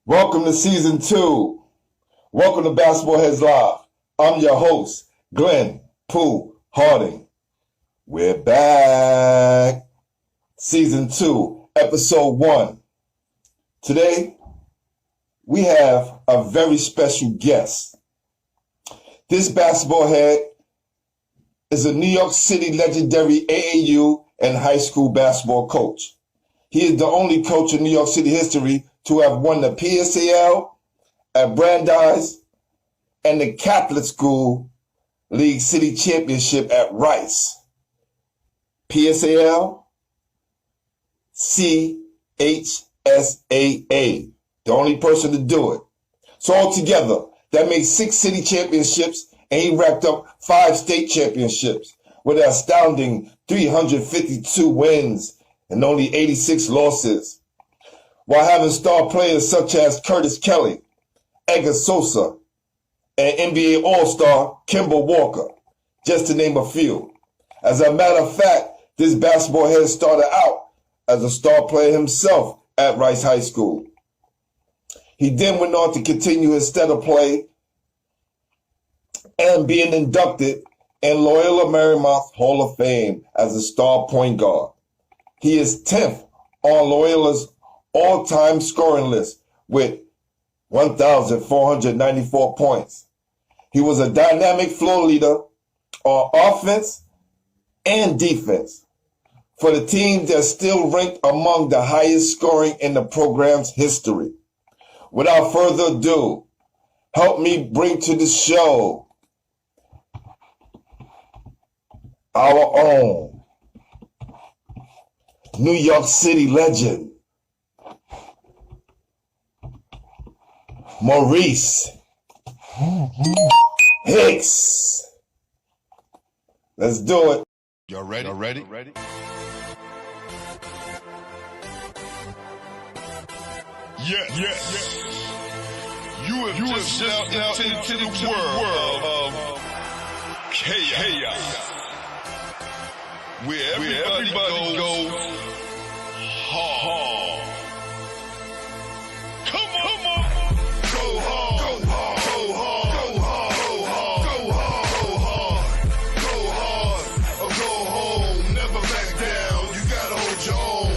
Welcome to season 2. Welcome to Basketball Heads Live. I'm your host, Glenn Pooh Harding. We're back. Season 2, episode 1. Today, we have a very special guest. This basketball head is a New York City legendary AAU and high school basketball coach. He is the only coach in New York City history to have won the PSAL at Brandeis and the Catholic School League City Championship at Rice. PSAL, CHSAA, the only person to do it. So altogether, that makes 6 city championships, and he racked up 5 state championships with an astounding 352 wins and only 86 losses, while having star players such as Curtis Kelly, Edgar Sosa, and NBA All-Star Kemba Walker, just to name a few. As a matter of fact, this basketball head started out as a star player himself at Rice High School. He then went on to continue his stellar play and being inducted in Loyola Marymount Hall of Fame as a star point guard. He is 10th on Loyola's all-time scoring list with 1,494 points. He was a dynamic floor leader on offense and defense for the team that's still ranked among the highest scoring in the program's history. Without further ado, help me bring to the show our own New York City legend, Maurice Hicks. Let's do it. Y'all ready? Yeah. You have just now into the world of chaos, where everybody goes hard. Come on. Go hard. Go hard. Go hard. Go hard. Go hard. Go hard. Or go home. Never back down. You gotta hold your own.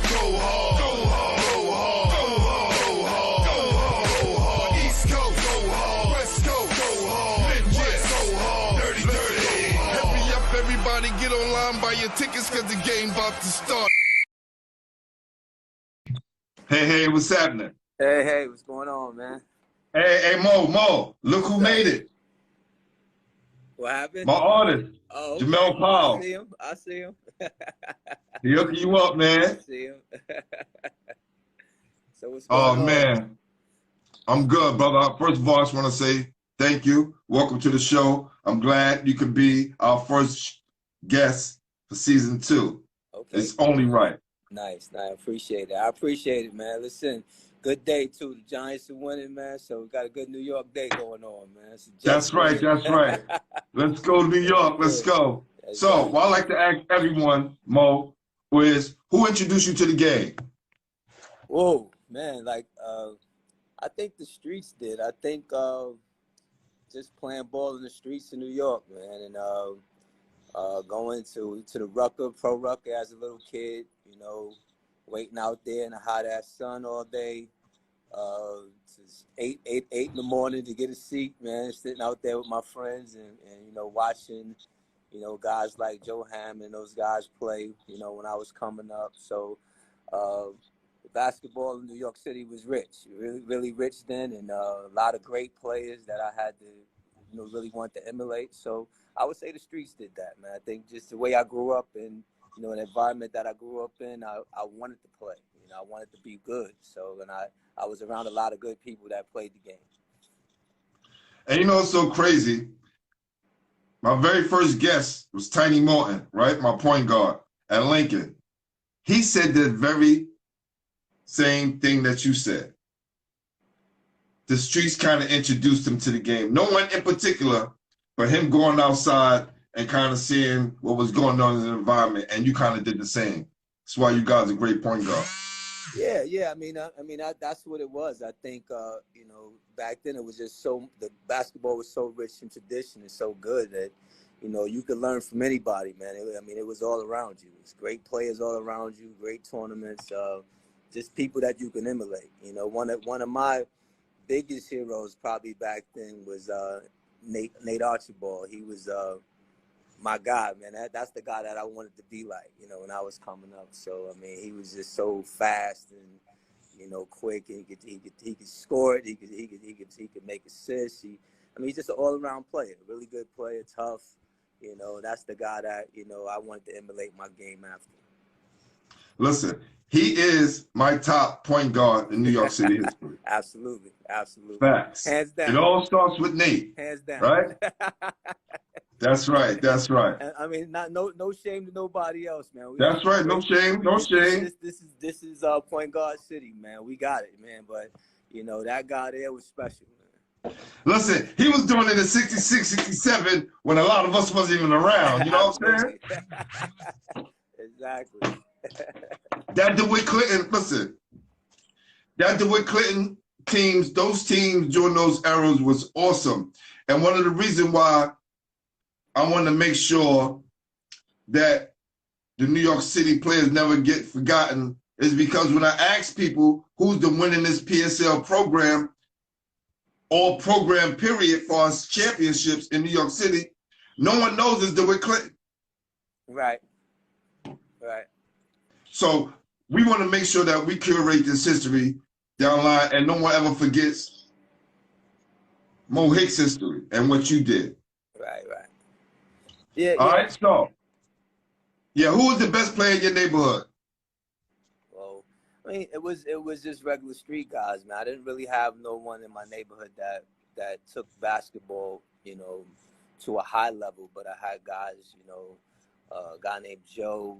Go hard. Go hard. Go hard. Go hard. Go hard. Go hard. East Coast. Go hard. West Coast. Go hard. Midwest. Go hard. Dirty. Hurry up, everybody. Get online, buy your tickets, cause the game about to start. Hey, what's happening? Hey, what's going on, man? Hey, Mo, look who made it. What happened? My artist, okay. Jamel Powell. I see him. He hooking you up, I man. see him. So what's going on? Oh, man. I'm good, brother. First of all, I just want to say thank you. Welcome to the show. I'm glad you could be our first guest for season 2. Okay. It's only right. Nice. I appreciate it. Man. Listen, good day, too. The Giants are winning, man, so we got a good New York day going on, man. That's right. Let's go to New York. Let's go. So, what I like to ask everyone, Mo, is who introduced you to the game? Whoa, man, I think the streets did. I think just playing ball in the streets in New York, man, and going to the Pro Rucker as a little kid, waiting out there in the hot-ass sun all day, to 8 in the morning to get a seat, man, sitting out there with my friends and watching, guys like Joe Hammond, those guys play, when I was coming up. So basketball in New York City was rich, really rich then, and a lot of great players that I had to, really want to emulate. So I would say the streets did that, man. I think just the way I grew up and, an environment that I grew up in, I wanted to play. I wanted to be good. So, and I was around a lot of good people that played the game. And it's so crazy. My very first guest was Tiny Morton, right? My point guard at Lincoln. He said the very same thing that you said. The streets kind of introduced him to the game. No one in particular, but him going outside and kind of seeing what was going on in the environment, and you kind of did the same. That's why you guys are great point guard. Yeah. That's what it was. I think, back then it was just the basketball was so rich in tradition and so good that, you could learn from anybody, man. It was all around you. It's great players all around you, great tournaments, just people that you can emulate. One of my biggest heroes probably back then was Nate Archibald. He was my guy, man. That's the guy that I wanted to be like, when I was coming up. So he was just so fast and quick, and he could score it. He could make assists. He's just an all around player, really good player, tough. That's the guy that I wanted to emulate my game after. Listen, he is my top point guard in New York City history. Absolutely. Facts. Hands down. It all starts with Nate. Hands down. Right? That's right. No shame to nobody else, man. That's right. No shame. This is point guard city, man. We got it, man. But that guy there was special, man. Listen, he was doing it in 66, 67 when a lot of us wasn't even around. You know what I'm saying? Exactly. That DeWitt Clinton, listen, that DeWitt Clinton teams, those teams during those eras was awesome. And one of the reasons why I want to make sure that the New York City players never get forgotten is because when I ask people who's the winningest PSL program or program period for us championships in New York City, no one knows it's DeWitt Clinton. Right. So we want to make sure that we curate this history down the line and no one ever forgets Mo Hicks history and what you did. Right. Yeah. All right, so who was the best player in your neighborhood? Well, it was just regular street guys, man. I didn't really have no one in my neighborhood that took basketball, to a high level, but I had guys, a guy named Joe.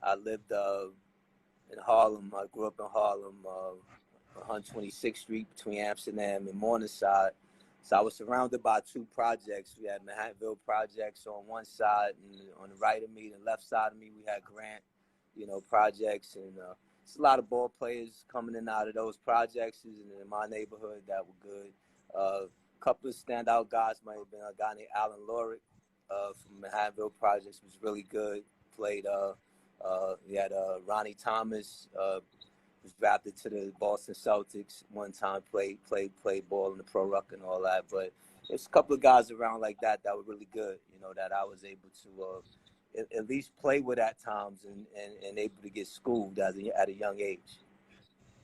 I lived in Harlem. I grew up in Harlem, 126th Street between Amsterdam and Morningside. So I was surrounded by two projects. We had Manhattanville projects on one side, and on the right of me, the left side of me, we had Grant, projects. And it's a lot of ball players coming in and out of those projects and in my neighborhood that were good. A couple of standout guys might have been a guy named Alan Lorick from Manhattanville projects, was really good. Played. We had Ronnie Thomas. Was drafted to the Boston Celtics one time, played ball in the Pro Ruck and all that. But there's a couple of guys around like that were really good, that I was able to at least play with at times and able to get schooled at a young age.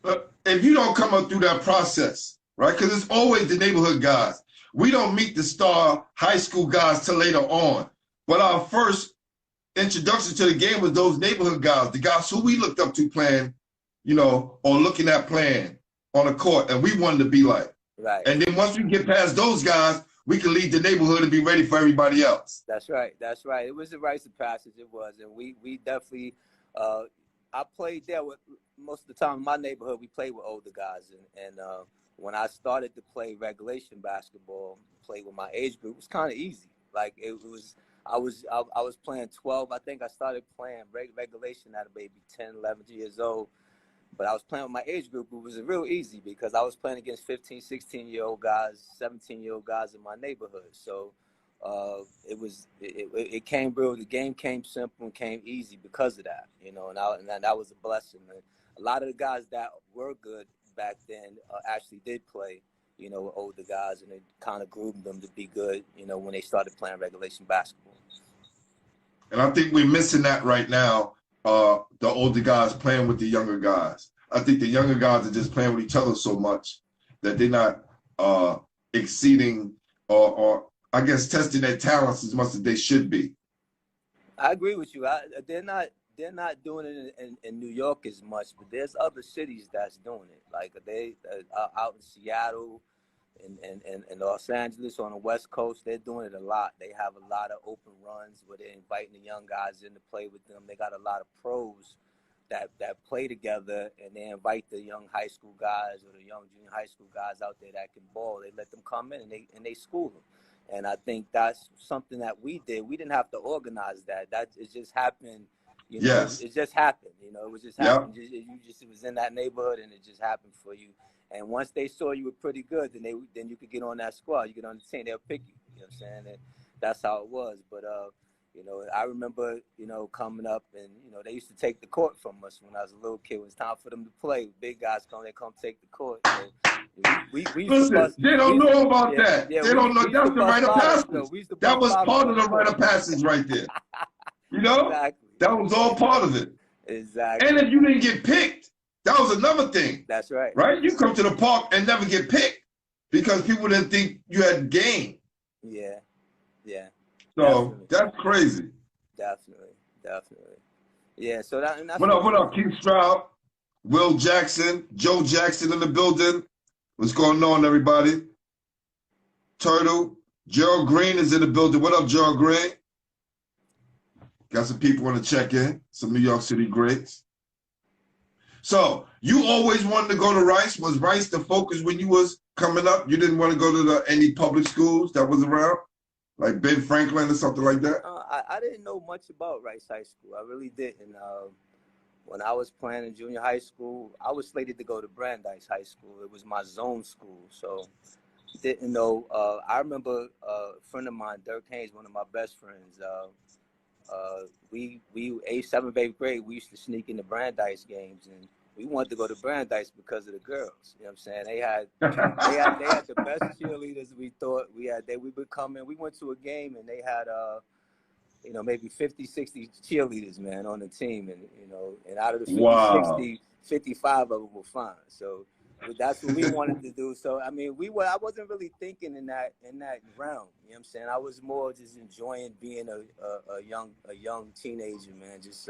But if you don't come up through that process, right, because it's always the neighborhood guys. We don't meet the star high school guys till later on. But our first introduction to the game was those neighborhood guys, the guys who we looked up to playing, or looking at playing on the court, and we wanted to be like. Right. And then once we get past those guys, we can lead the neighborhood and be ready for everybody else. That's right. It was a rites of passage. It was, and we definitely. I played there with most of the time in my neighborhood. We played with older guys, and when I started to play regulation basketball, play with my age group, it was kind of easy. Like it was. I was playing 12. I think I started playing regulation at maybe 10, 11 years old. But I was playing with my age group. It was real easy because I was playing against 15, 16-year-old guys, 17-year-old guys in my neighborhood. So it came real. The game came simple and came easy because of that, and that was a blessing. And a lot of the guys that were good back then actually did play, with older guys, and it kind of groomed them to be good, when they started playing regulation basketball. And I think we're missing that right now. The older guys playing with the younger guys. I think the younger guys are just playing with each other so much that they're not exceeding or I guess testing their talents as much as they should be. I agree with you. They're not doing it in New York as much, but there's other cities that's doing it. Like they out in Seattle and Los Angeles on the West Coast, they're doing it a lot. They have a lot of open runs where they're inviting the young guys in to play with them. They got a lot of pros that play together, and they invite the young high school guys or the young junior high school guys out there that can ball. They let them come in and they school them. And I think that's something that we did. We didn't have to organize that. It just happened You know, Yes. it just happened. You know, it was just Yep. happened. It was in that neighborhood, and it just happened for you. And once they saw you were pretty good, then you could get on that squad. You get on the team, they'll pick you. You know what I'm saying? And that's how it was. But you know, I remember, you know, coming up, and you know, they used to take the court from us when I was a little kid. When it was time for them to play, big guys they come take the court. So we used Listen, to bust. they don't know about that. Yeah, they don't know. we used That's to the bust rite of bottles. passage. No, we used to That bust was bottles part on of the the rite court. of passage right there. You know? Exactly. That was all part of it. Exactly. And if you didn't get picked, that was another thing. That's right. Right? You come to the park and never get picked because people didn't think you had game. Yeah. Yeah. So Definitely. that's crazy. Definitely. Yeah. So that's What up, Keith Stroud, Will Jackson, Joe Jackson in the building. What's going on, everybody? Turtle, Gerald Green is in the building. What up, Gerald Green? Got some people want to check in, some New York City greats. So you always wanted to go to Rice. Was Rice the focus when you was coming up? You didn't want to go to any public schools that was around, like Ben Franklin or something like that? I didn't know much about Rice High School. I really didn't. When I was playing in junior high school, I was slated to go to Brandeis High School. It was my zone school, so didn't know. I remember a friend of mine, Dirk Haynes, one of my best friends. We 8th, 7th, 8th grade, we used to sneak into Brandeis games, and we wanted to go to Brandeis because of the girls. You know what I'm saying? They had the best cheerleaders. We thought we would come in. We went to a game, and they had you know, maybe 50, 60 cheerleaders, man, on the team, and you know, and out of the 50, Wow. 60, 55 of them were fine. So that's what we wanted to do. So I mean, I wasn't really thinking in that realm. You know what I'm saying? I was more just enjoying being a young teenager, man. Just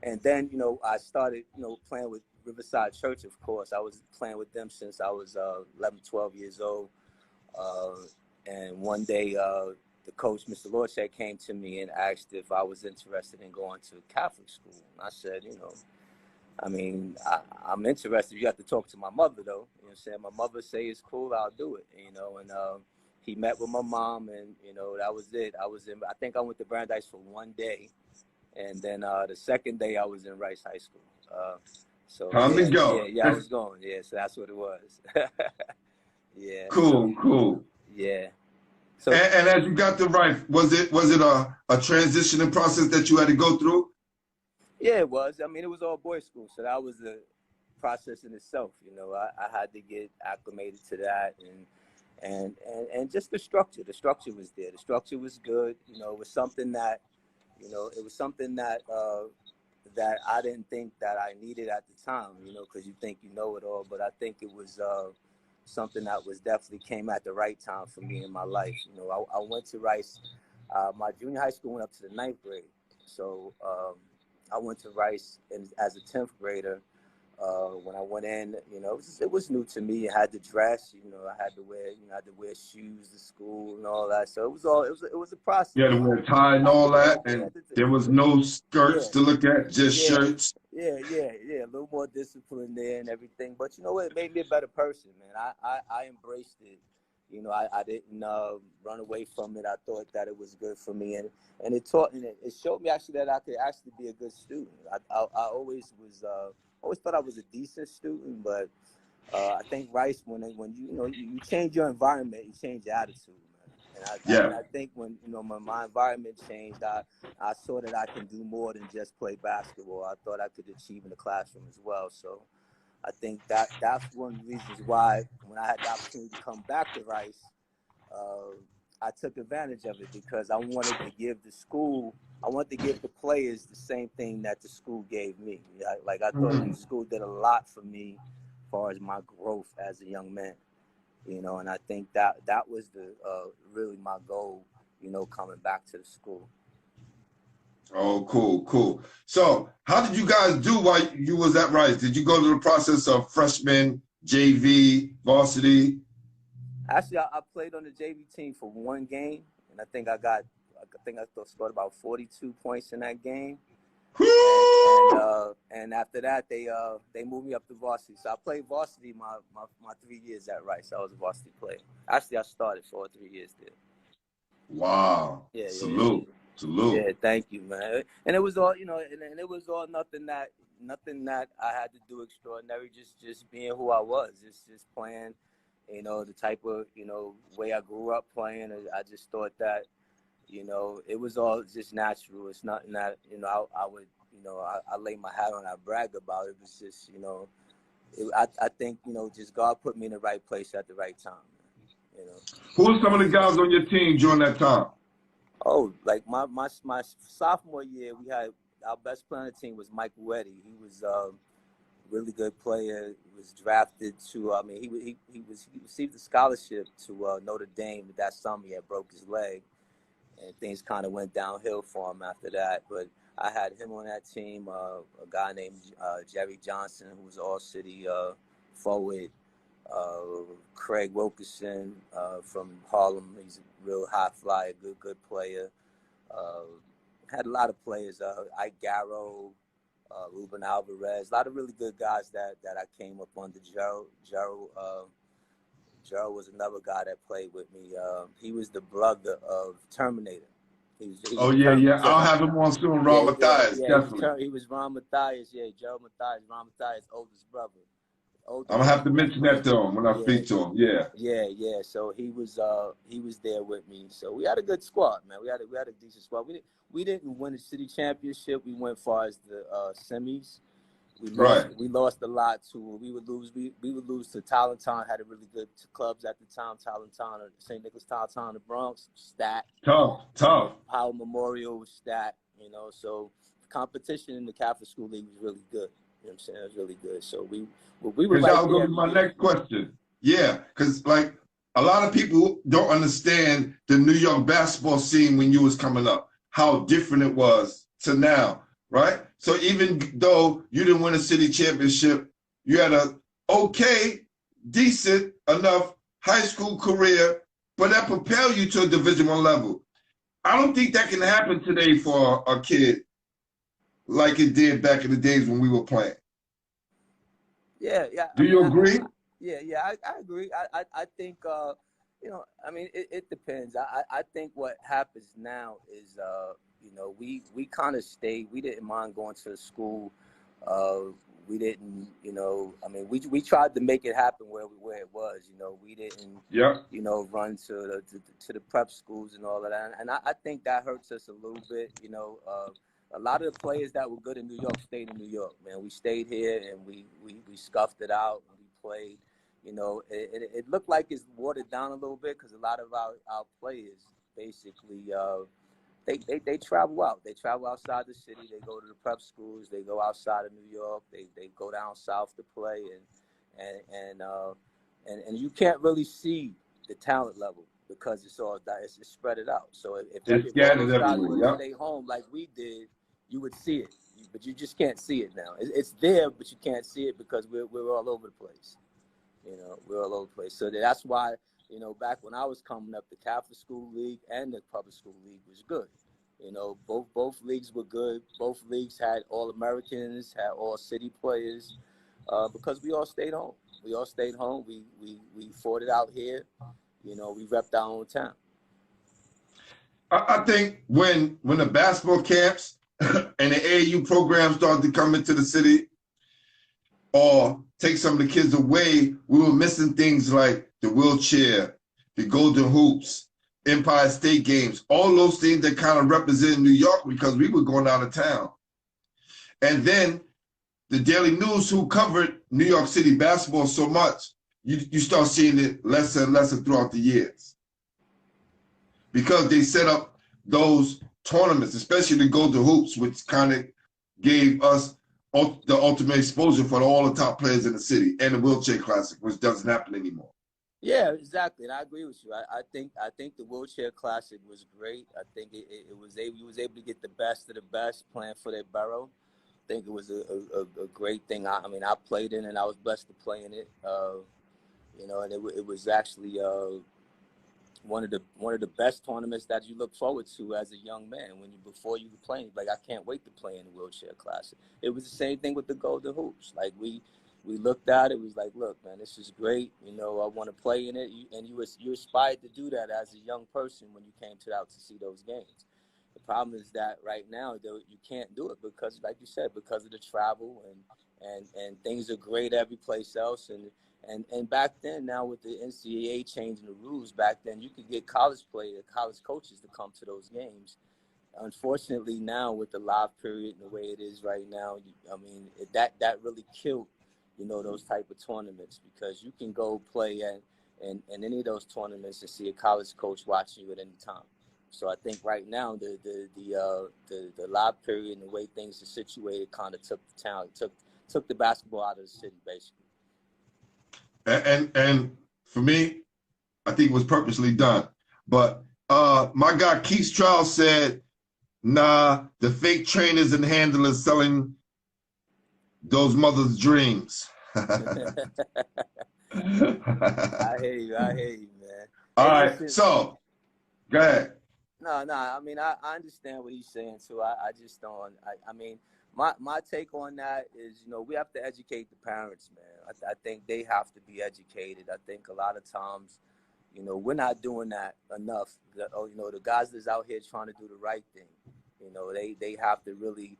and then, you know, I started, you know, playing with Riverside Church. Of course, I was playing with them since I was 11, 12 years old. And one day, the coach, Mr. Lorchek, came to me and asked if I was interested in going to Catholic school. And I said, you know, I mean, I'm interested. You have to talk to my mother, though. You know what I'm saying? My mother say it's cool, I'll do it, you know. And he met with my mom, and, you know, that was it. I think I went to Brandeis for one day. And then the second day I was in Rice High School. So Time to go. Yeah, I was going. Yeah, so that's what it was. Yeah. Cool. Yeah. So and as you got to Rice, was it a transitioning process that you had to go through? Yeah, it was. I mean, it was all boys school, so that was the process in itself. You know, I had to get acclimated to that, and just the structure. The structure was there. The structure was good. You know, it was something that, you know, that I didn't think that I needed at the time. You know, because you think you know it all, but I think it was something that was definitely came at the right time for me in my life. You know, I went to Rice. My junior high school went up to the 9th grade, so. I went to Rice as a 10th grader. When I went in, you know, it was new to me. I had to dress, you know, I had to wear shoes to school and all that. So it was a process. You had to wear a tie and all that, and there was no skirts to look at, just shirts. Yeah. A little more discipline there and everything. But you know what? It made me a better person, man. I embraced it. You know, I didn't run away from it. I thought that it was good for me, and it taught, and it showed me actually that I could actually be a good student. I always thought I was a decent student, but I think Rice, when you change your environment, you change your attitude, man. And I think when, you know, my environment changed, I saw that I can do more than just play basketball. I thought I could achieve in the classroom as well. So I think that's one of the reasons why when I had the opportunity to come back to Rice, I took advantage of it, because I wanted to give the players the same thing that the school gave me. Like I thought the school did a lot for me as far as my growth as a young man, you know, and I think that was really my goal, you know, coming back to the school. Oh, cool. So how did you guys do while you was at Rice? Did you go through the process of freshman, JV, varsity? Actually, I played on the JV team for one game, and I think I scored about 42 points in that game. And after that, they moved me up to varsity. So I played varsity my 3 years at Rice. I was a varsity player. Actually, I started for 3 years there. Wow. Yeah. Salute. Salute. Yeah, thank you, man. And it was all, and it was all nothing that I had to do extraordinary. Just being who I was, just playing, the type of way I grew up playing. I just thought that, it was all just natural. It's nothing that I would I lay my hat on. I brag about it. It was just I think just God put me in the right place at the right time. Who were some of the guys on your team during that time? Oh, like my sophomore year, we had our best player on the team was Michael Eddie. He was a really good player. He was drafted to. I mean, he received a scholarship to Notre Dame. But that summer, he had broke his leg, and things kind of went downhill for him after that. But I had him on that team. A guy named Jerry Johnson, who was all city forward. Craig Wilkerson from Harlem. He's a real high flyer, good player. Had a lot of players. Ike Garrow, Ruben Alvarez. A lot of really good guys that I came up under. Gerald was another guy that played with me. He was the brother of Terminator. Oh, yeah. I'll have him on soon, Ron Mathias, definitely. He was Ron Mathias. Yeah, Gerald Mathias, Ron Mathias' oldest brother. I'm gonna have to mention that to him when I speak to him. Yeah. So he was there with me. So we had a good squad, man. We had a decent squad. We didn't win the city championship. We went far as the semis. We lost a lot to. We would lose to Talentine. Had a really good clubs at the time. Talentine, St. Nicholas Talentine, the Bronx, Stat. Tough. Howard Memorial was Stat. So competition in the Catholic School League was really good. You know what I'm saying? It was really good. So we were right there. That was going to be my next question. Yeah, because like a lot of people don't understand the New York basketball scene when you was coming up, how different it was to now, right? So even though you didn't win a city championship, you had a okay, decent enough high school career, but that propelled you to a Division I level. I don't think that can happen today for a kid like it did back in the days when we were playing. Yeah. Do you agree? I agree. I think, it depends. I think what happens now is, we kind of stayed. We didn't mind going to school. We didn't, we tried to make it happen where it was. We didn't, run to the prep schools and all of that. And I think that hurts us a little bit. A lot of the players that were good in New York stayed in New York, man. We stayed here and we scuffed it out and we played. It looked like it's watered down a little bit because a lot of our players basically they travel out. They travel outside the city. They go to the prep schools. They go outside of New York. They go down south to play and you can't really see the talent level because it's spread it out. So if everybody would stay home like we did, you would see it, but you just can't see it now. It's there, but you can't see it because we're all over the place. We're all over the place. So that's why, back when I was coming up, the Catholic School League and the Public School League was good. Both leagues were good. Both leagues had All-Americans, had all-city players, because we all stayed home. We all stayed home. We fought it out here. We repped our own town. I think when the basketball camps and the AAU programs started to come into the city or take some of the kids away, we were missing things like the wheelchair, the golden hoops, Empire State Games, all those things that kind of represent New York because we were going out of town. And then the Daily News, who covered New York City basketball so much, you start seeing it less and less throughout the years. Because they set up those tournaments, especially the Golden Hoops, which kind of gave us the ultimate exposure for all the top players in the city, and the Wheelchair Classic, which doesn't happen anymore. Yeah, exactly, and I agree with you. I think the Wheelchair Classic was great. I think you was able to get the best of the best playing for their borough. I think it was a great thing. I played in it, and I was blessed to play in it. And it was actually one of the best tournaments that you look forward to as a young man. Before you were playing, like, I can't wait to play in the Wheelchair Classic. It was the same thing with the Golden Hoops. Like we looked at it, was like, look, man, this is great. I want to play in it. You aspired to do that as a young person when you came out to see those games. The problem is that right now you can't do it because, like you said, because of the travel and things are great every place else. And back then, now with the NCAA changing the rules, back then you could get college coaches to come to those games. Unfortunately, now with the live period and the way it is right now, that really killed, those type of tournaments, because you can go play in any of those tournaments and see a college coach watching you at any time. So I think right now the live period and the way things are situated kind of took the town, took the basketball out of the city, basically. And for me, I think it was purposely done. But my guy Keith Strauss said, nah, the fake trainers and handlers selling those mothers' dreams. I hear you, man. All Hey, right, listen, so go ahead. No, I mean, I understand what he's saying too. I just don't. I mean, my take on that is, we have to educate the parents, man. I think they have to be educated. I think a lot of times, we're not doing that enough. The guys that's out here trying to do the right thing, they have to really,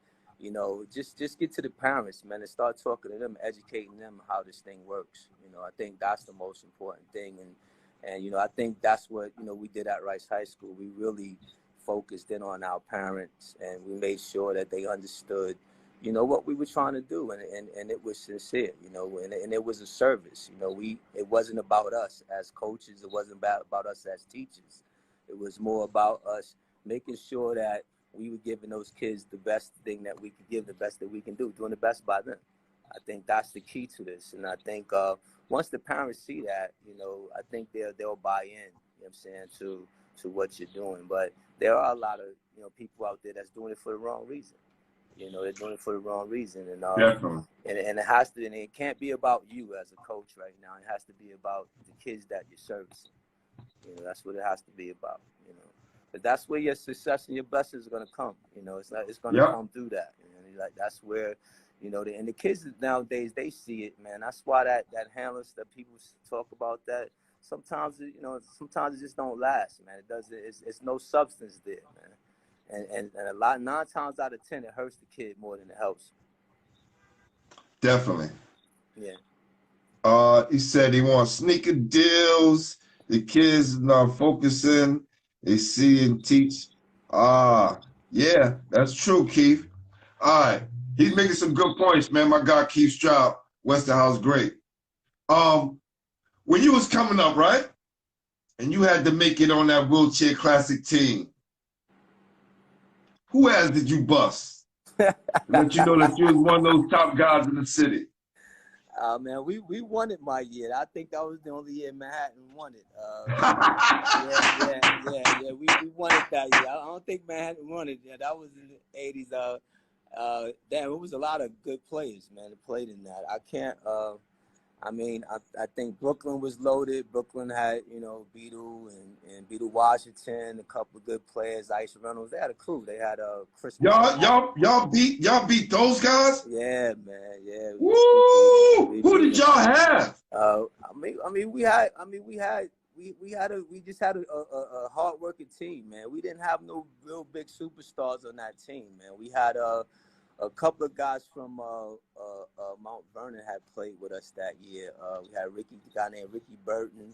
just get to the parents, man, and start talking to them, educating them how this thing works. I think that's the most important thing. And I think that's what, we did at Rice High School. We really focused in on our parents, and we made sure that they understood, what we were trying to do. And it was sincere, and it was a service. It wasn't about us as coaches. It wasn't about us as teachers. It was more about us making sure that we were giving those kids the best thing that we could give, the best that we can do, doing the best by them. I think that's the key to this. And I think once the parents see that, I think they'll buy in, I'm saying, to what you're doing. But there are a lot of, people out there that's doing it for the wrong reason. They're doing it for the wrong reason. And Definitely. and it has to, and it can't be about you as a coach right now. It has to be about the kids that you're servicing. That's what it has to be about, But that's where your success and your blessings are going to come. It's going to come through that. Like that's where, and the kids nowadays, they see it, man. That's why that handlers that people talk about, that sometimes it just don't last, man. It doesn't. It's no substance there, man. And a lot, 9 times out of 10, it hurts the kid more than it helps. Definitely. Yeah. He said he wants sneaker deals. The kids not focusing. They see and teach. Yeah, that's true, Keith. All right. He's making some good points, man. My guy, Keith Stroud, Westerhouse, great. When you was coming up, right? And you had to make it on that wheelchair classic team, who ass did you bust? Let you know that you was one of those top guys in the city. Man, we won it my year. I think that was the only year Manhattan won it. Yeah. We won it that year. I don't think Manhattan won it. Yeah, that was in the 80s. Damn, it was a lot of good players, man, that played in that. I can't. I think Brooklyn was loaded. Brooklyn had, Beetle and Beetle Washington, a couple of good players, Ice Reynolds. They had a crew. They had Chris. Y'all beat those guys? Yeah, man. Yeah. Woo! Who did y'all have? We just had a hard-working team, man. We didn't have no real big superstars on that team, man. We had a couple of guys from Mount Vernon had played with us that year. We had a guy named Ricky Burton.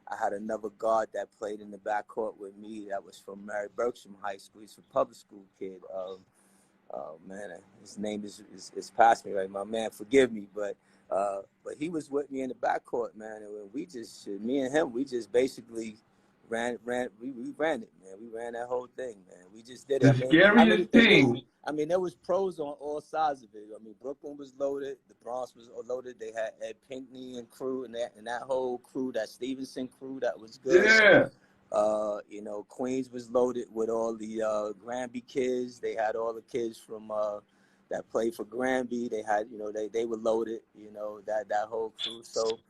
I had another guard that played in the backcourt with me that was from Mary Berkshire High School. He's a public school kid. Man, his name is past me, right? My man, forgive me, but he was with me in the backcourt, man. And me and him, we just basically we ran it, man. We ran that whole thing, man. We just did it. The scariest thing. There was pros on all sides of it. Brooklyn was loaded. The Bronx was loaded. They had Ed Pinkney and crew and that whole crew, that Stevenson crew, that was good. Yeah. Queens was loaded with all the Granby kids. They had all the kids from that played for Granby. They had, they were loaded, that whole crew. So,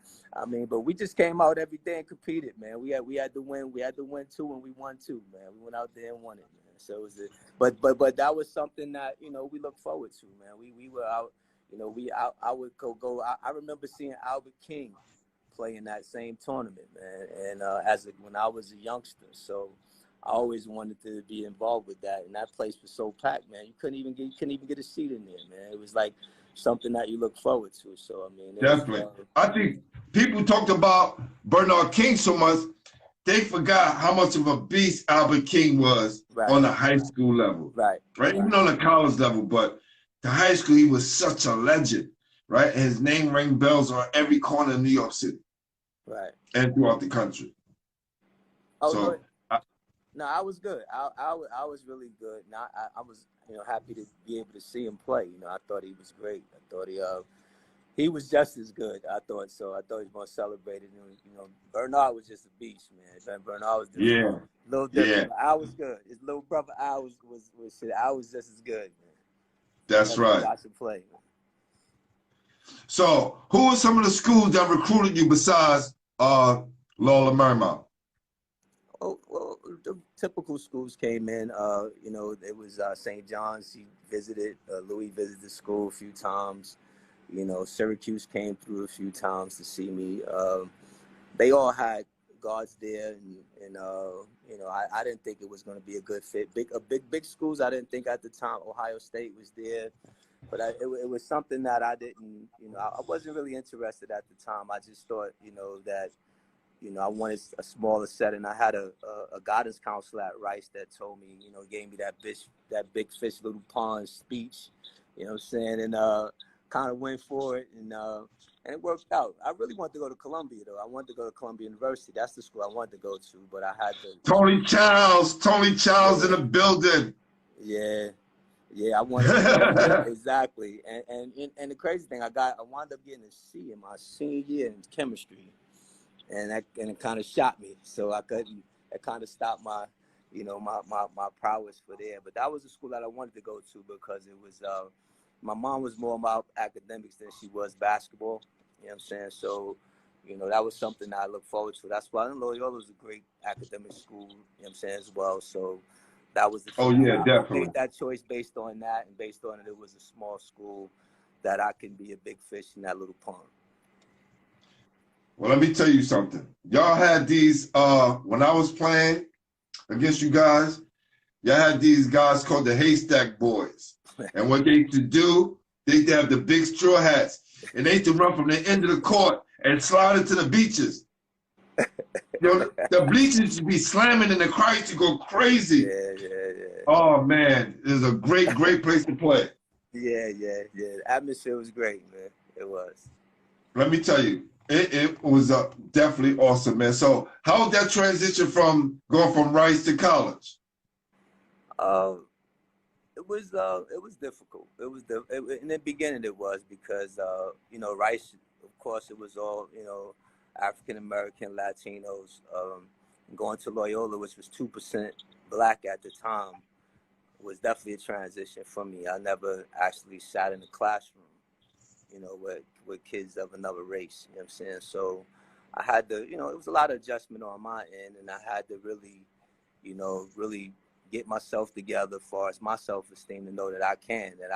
but we just came out every day and competed, man. We had to win. We had to win 2, and we won 2, man. We went out there and won it, man. So it was but that was something that, we look forward to, man. We were out, I would go. I remember seeing Albert King play in that same tournament, man. And when I was a youngster, so always wanted to be involved with that. And that place was so packed, man. You couldn't even get a seat in there, man. It was like something that you look forward to. So, I mean, Definitely. I think people talked about Bernard King so much, they forgot how much of a beast Albert King was on the high school level. Right. Even on the college level, but the high school, he was such a legend, right? And his name rang bells on every corner of New York City. Right. And throughout the country. Oh, so, no, I was good. I was really good. And I was, happy to be able to see him play. I thought he was great. I thought he was just as good. I thought so. I thought he was more celebrated. Bernard was just a beast, man. Bernard was just a little different. Yeah. I was good. His little brother, I was shit. I was just as good, man. That's right. I should play. So, who are some of the schools that recruited you besides Loyola Marymount? Oh, well, the typical schools came in. It was St. John's. He visited. Louis visited the school a few times. Syracuse came through a few times to see me. They all had guards there, and I didn't think it was going to be a good fit. Big schools, I didn't think at the time. Ohio State was there, but it was something that I didn't. I wasn't really interested at the time. I just thought, that. I wanted a smaller setting. I had a guidance counselor at Rice that told me, gave me that big fish, little pond speech, you know what I'm saying? And kind of went for it, and it worked out. I really wanted to go to Columbia, though. I wanted to go to Columbia University. That's the school I wanted to go to, but I had to. Tony Childs in the building. Yeah, I wanted to go. Exactly. And the crazy thing, I wound up getting a C in my senior year in chemistry. And it kind of shot me, so I couldn't. It kind of stopped my, my prowess for there. But that was the school that I wanted to go to because it was. My mom was more about academics than she was basketball. You know what I'm saying? So, that was something that I look forward to. That's why Loyola was a great academic school. You know what I'm saying as well. So, that was the. Oh yeah, definitely. I made that choice based on that, and based on it was a small school that I can be a big fish in that little pond. Well, let me tell you something. Y'all had these, when I was playing against you guys, y'all had these guys called the Haystack Boys. And what they used to do, they used to have the big straw hats. And they used to run from the end of the court and slide into the beaches. The bleachers used to be slamming and the crowd used to go crazy. Yeah. Oh, man. It was a great place to play. Yeah. The atmosphere was great, man. It was. Let me tell you. It was definitely awesome, man. So how was that transition from going from Rice to college? It was difficult. In the beginning it was because Rice, of course, it was all African American, Latinos. Going to Loyola, which was 2% black at the time, was definitely a transition for me. I never actually sat in the classroom, with kids of another race, you know what I'm saying? So I had to, it was a lot of adjustment on my end, and I had to really, really get myself together as far as my self-esteem to know that I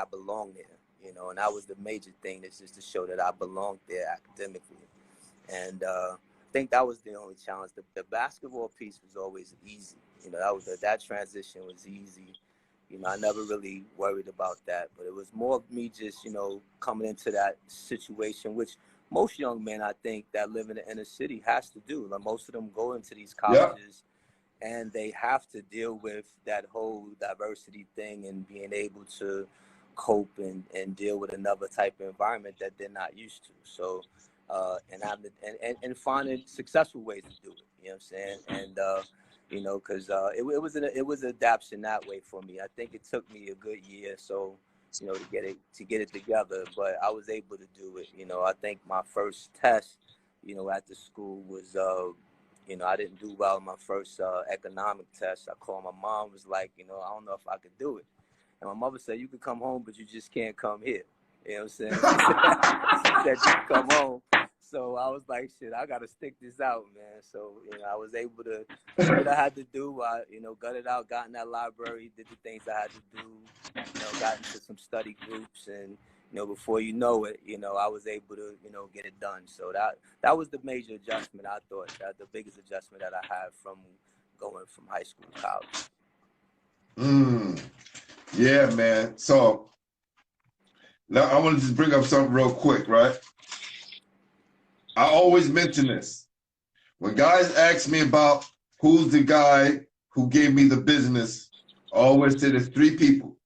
belong there, and that was the major thing, is just to show that I belonged there academically. And I think that was the only challenge. The basketball piece was always easy, that transition was easy. I never really worried about that, but it was more of me just, coming into that situation, which most young men, I think, that live in the inner city has to do. Like, most of them go into these colleges and they have to deal with that whole diversity thing and being able to cope and deal with another type of environment that they're not used to. So, and finding successful ways to do it, you know what I'm saying? And, because it was an adaptation that way for me. I think it took me a good year, so to get it together, but I was able to do it. I think my first test, at the school was, I didn't do well in my first economic test. I called my mom, was like, I don't know if I could do it, and my mother said, you could come home, but you just can't come here. You know what I'm saying? She said you could come home. So I was like, shit, I got to stick this out, man. So, I was able to do what I had to do. I, got it out, got in that library, did the things I had to do, got into some study groups. And, before you know it, I was able to, get it done. So that was the major adjustment, I thought, that the biggest adjustment that I had from going from high school to college. Yeah, man. So now I want to just bring up something real quick, right? I always mention this. When guys ask me about who's the guy who gave me the business, I always say there's three people.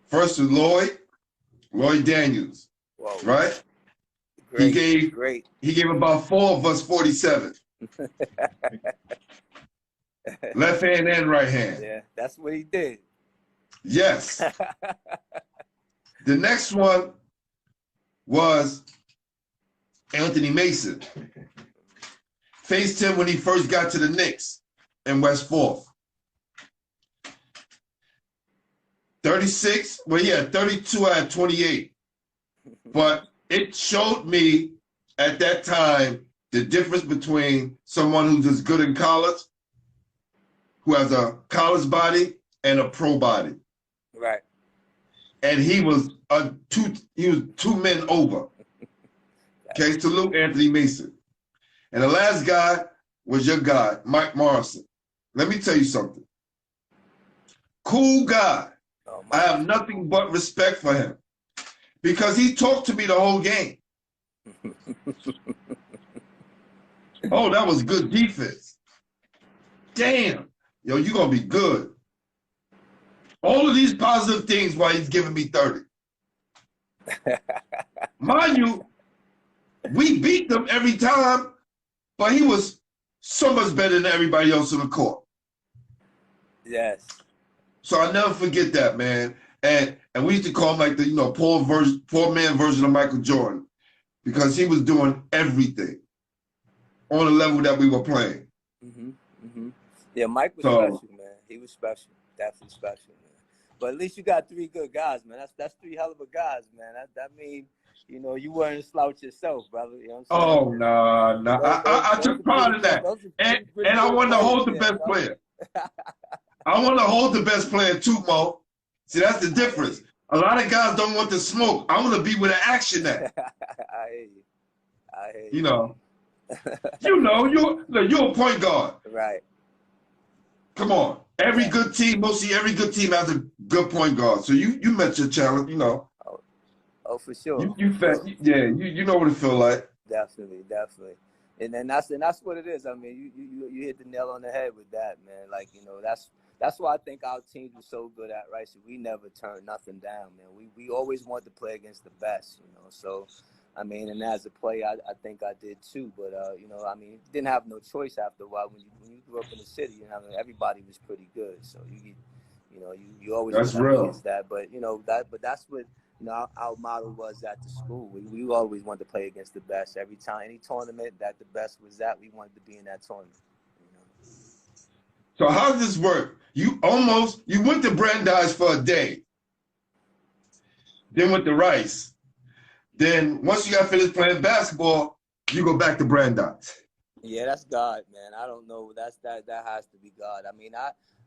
First was Lloyd Daniels, Whoa. right? Great, He gave about 4 of us 47. Left hand and right hand. Yeah, that's what he did. Yes. The next one was Anthony Mason. Faced him when he first got to the Knicks in West 4th. 36, well, yeah, 32 out of 28. But it showed me at that time the difference between someone who's as good in college, who has a college body, and a pro body. Right. And he was two men over. Okay, salute Anthony Mason. And the last guy was your guy, Mike Morrison. Let me tell you something. Cool guy. Oh, I have nothing but respect for him because he talked to me the whole game. Oh, that was good defense. Damn. Yo, you're going to be good. All of these positive things while he's giving me 30. Mind you, we beat them every time, but he was so much better than everybody else on the court. Yes. So I never forget that, man. And we used to call him like the poor man version of Michael Jordan because he was doing everything on the level that we were playing. Yeah, Mike was special, man. He was special, definitely special, man. But at least you got 3 good guys, man. That's 3 hell of a guys, man. That means, you know, you weren't a slouch yourself, brother. You know what I'm saying? Oh, no. I took pride in that. And I wanted to hold the best player. I want to hold the best player too, Mo. See, that's the difference. A lot of guys don't want to smoke. I want to be where the action at. I hear you. You know, you're a point guard. Right. Come on. Mostly every good team has a good point guard. So you met your challenge, you know. Oh, for sure. You know what it feel like. Definitely. And then that's what it is. I mean, you hit the nail on the head with that, man. Like, you know, that's why I think our teams were so good at, right? So we never turned nothing down, man. We always wanted to play against the best, you know. So, I mean, and as a player, I think I did too. But, you know, I mean, didn't have no choice after a while. When you grew up in the city, you know, everybody was pretty good. So, you always that's went up real. against that. But, you know, that's what, you know, our model was at the school. We always wanted to play against the best. Every time, any tournament that the best was at, we wanted to be in that tournament. You know? So how does this work? You went to Brandeis for a day, then went to Rice. Then once you got finished playing basketball, you go back to Brandeis. Yeah, that's God, man. I don't know. That has to be God. I mean,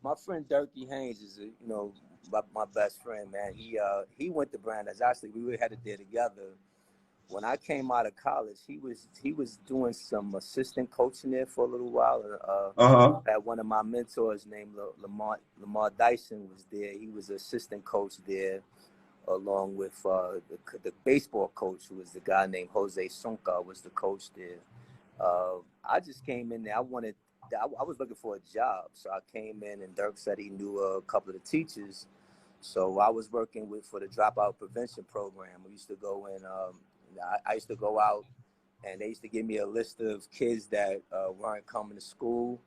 my friend Durkee Haynes is my best friend, man. He went to Brandeis. Actually, we were headed there together. When I came out of college, he was doing some assistant coaching there for a little while. Had one of my mentors named Lamar Dyson was there. He was assistant coach there, along with the baseball coach, who was the guy named Jose Sonka, was the coach there. I just came in there. I was looking for a job, so I came in, and Dirk said he knew a couple of the teachers. So I was working for the dropout prevention program. We used to go in. I used to go out, and they used to give me a list of kids that weren't coming to school.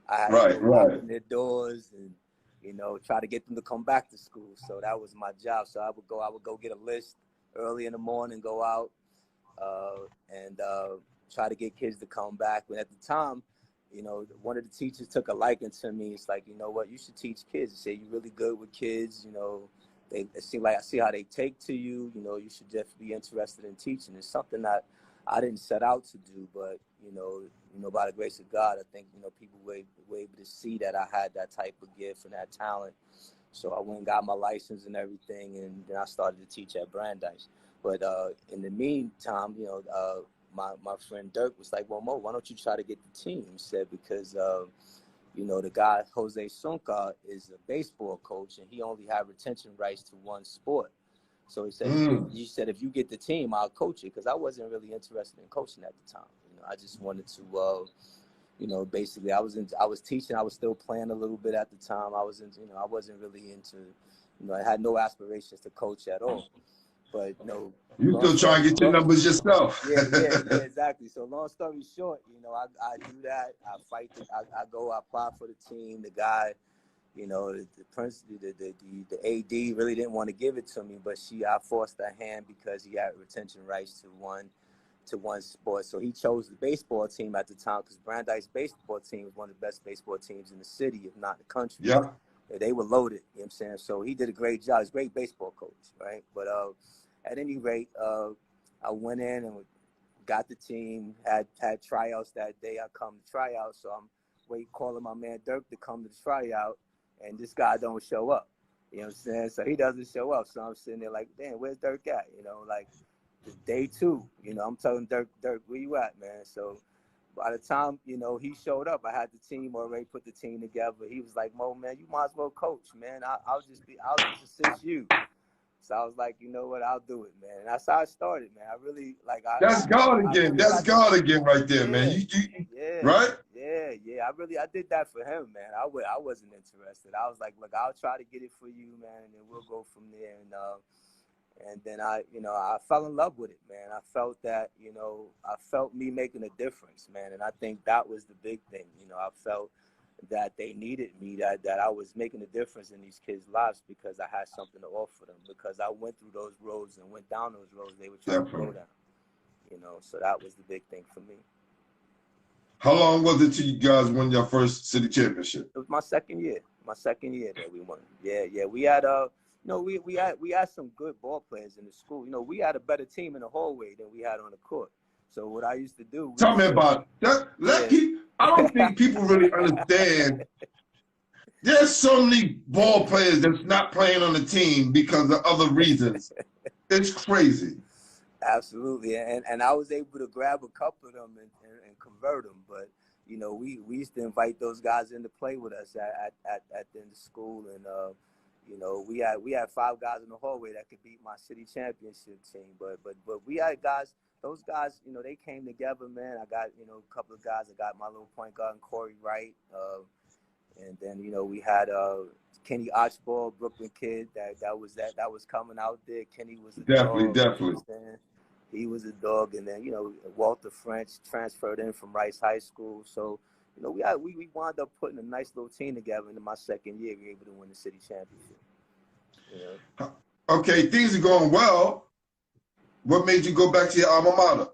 I had to go knock on their doors and, you know, try to get them to come back to school. So that was my job. So I would go get a list early in the morning, go out and try to get kids to come back. But at the time, you know, one of the teachers took a liking to me. It's like, you know what, you should teach kids. He said, you're really good with kids, you know. I see how they take to you. You know, you should just be interested in teaching. It's something that I didn't set out to do, but you know, by the grace of God, I think, you know, people were able to see that I had that type of gift and that talent. So I went and got my license and everything, and then I started to teach at Brandeis. But in the meantime, you know, my friend Dirk was like, well, Mo, why don't you try to get the team? He said, because, you know, the guy, Jose Sonka, is a baseball coach, and he only had retention rights to one sport. So he said, he said, if you get the team, I'll coach it, because I wasn't really interested in coaching at the time. You know, I just wanted to, you know, basically I was teaching. I was still playing a little bit at the time. I wasn't, you know, I wasn't really into, you know, I had no aspirations to coach at all. But, you know, You still trying to get your numbers yourself. yeah, exactly. So long story short, you know, I do that. I fight. I go. I apply for the team. The guy, you know, the AD really didn't want to give it to me, but I forced her hand because he had retention rights to one sport. So he chose the baseball team at the time, because Brandeis baseball team was one of the best baseball teams in the city, if not the country. Yeah. They were loaded, you know what I'm saying? So he did a great job. He's a great baseball coach, right? But at any rate, I went in and got the team, had tryouts that day. I come to tryout, so I'm calling my man Dirk to come to the tryout, and this guy don't show up. You know what I'm saying? So he doesn't show up. So I'm sitting there like, damn, where's Dirk at? You know, like day 2, you know, I'm telling Dirk, where you at, man? So by the time, you know, he showed up, I had the team already put the team together. He was like, Mo, man, you might as well coach, man. I'll just assist you. So I was like, you know what, I'll do it, man. And that's how I started, man. I really, like, That's God again. That's God again right there, yeah, man. Yeah, right? Yeah. I did that for him, man. I wasn't interested. I was like, look, I'll try to get it for you, man, and then we'll go from there. And then I fell in love with it, man. I felt that, you know, I felt me making a difference, man. And I think that was the big thing. You know, I felt that they needed me, that I was making a difference in these kids' lives because I had something to offer them, because I went through those roads and went down those roads they were trying to go down. You know, so that was the big thing for me. How long was it till you guys won your first city championship? It was my second year that we won. Yeah. We had you know, we had some good ball players in the school. You know, we had a better team in the hallway than we had on the court. So what I used to do. Tell me about that. I don't think people really understand. There's so many ball players that's not playing on the team because of other reasons. It's crazy. Absolutely, and I was able to grab a couple of them and convert them. But you know, we used to invite those guys in to play with us at the end of school, and you know, we had 5 guys in the hallway that could beat my city championship team. But we had guys. Those guys, you know, they came together, man. I got, you know, a couple of guys. I got my little point guard, Corey Wright, and then, you know, we had Kenny Archibald, Brooklyn kid. That was coming out there. Kenny was a dog. Definitely. He was a dog, and then, you know, Walter French transferred in from Rice High School. So, you know, we wound up putting a nice little team together. And in my second year, we were able to win the city championship. You know? Okay, things are going well. What made you go back to your alma mater?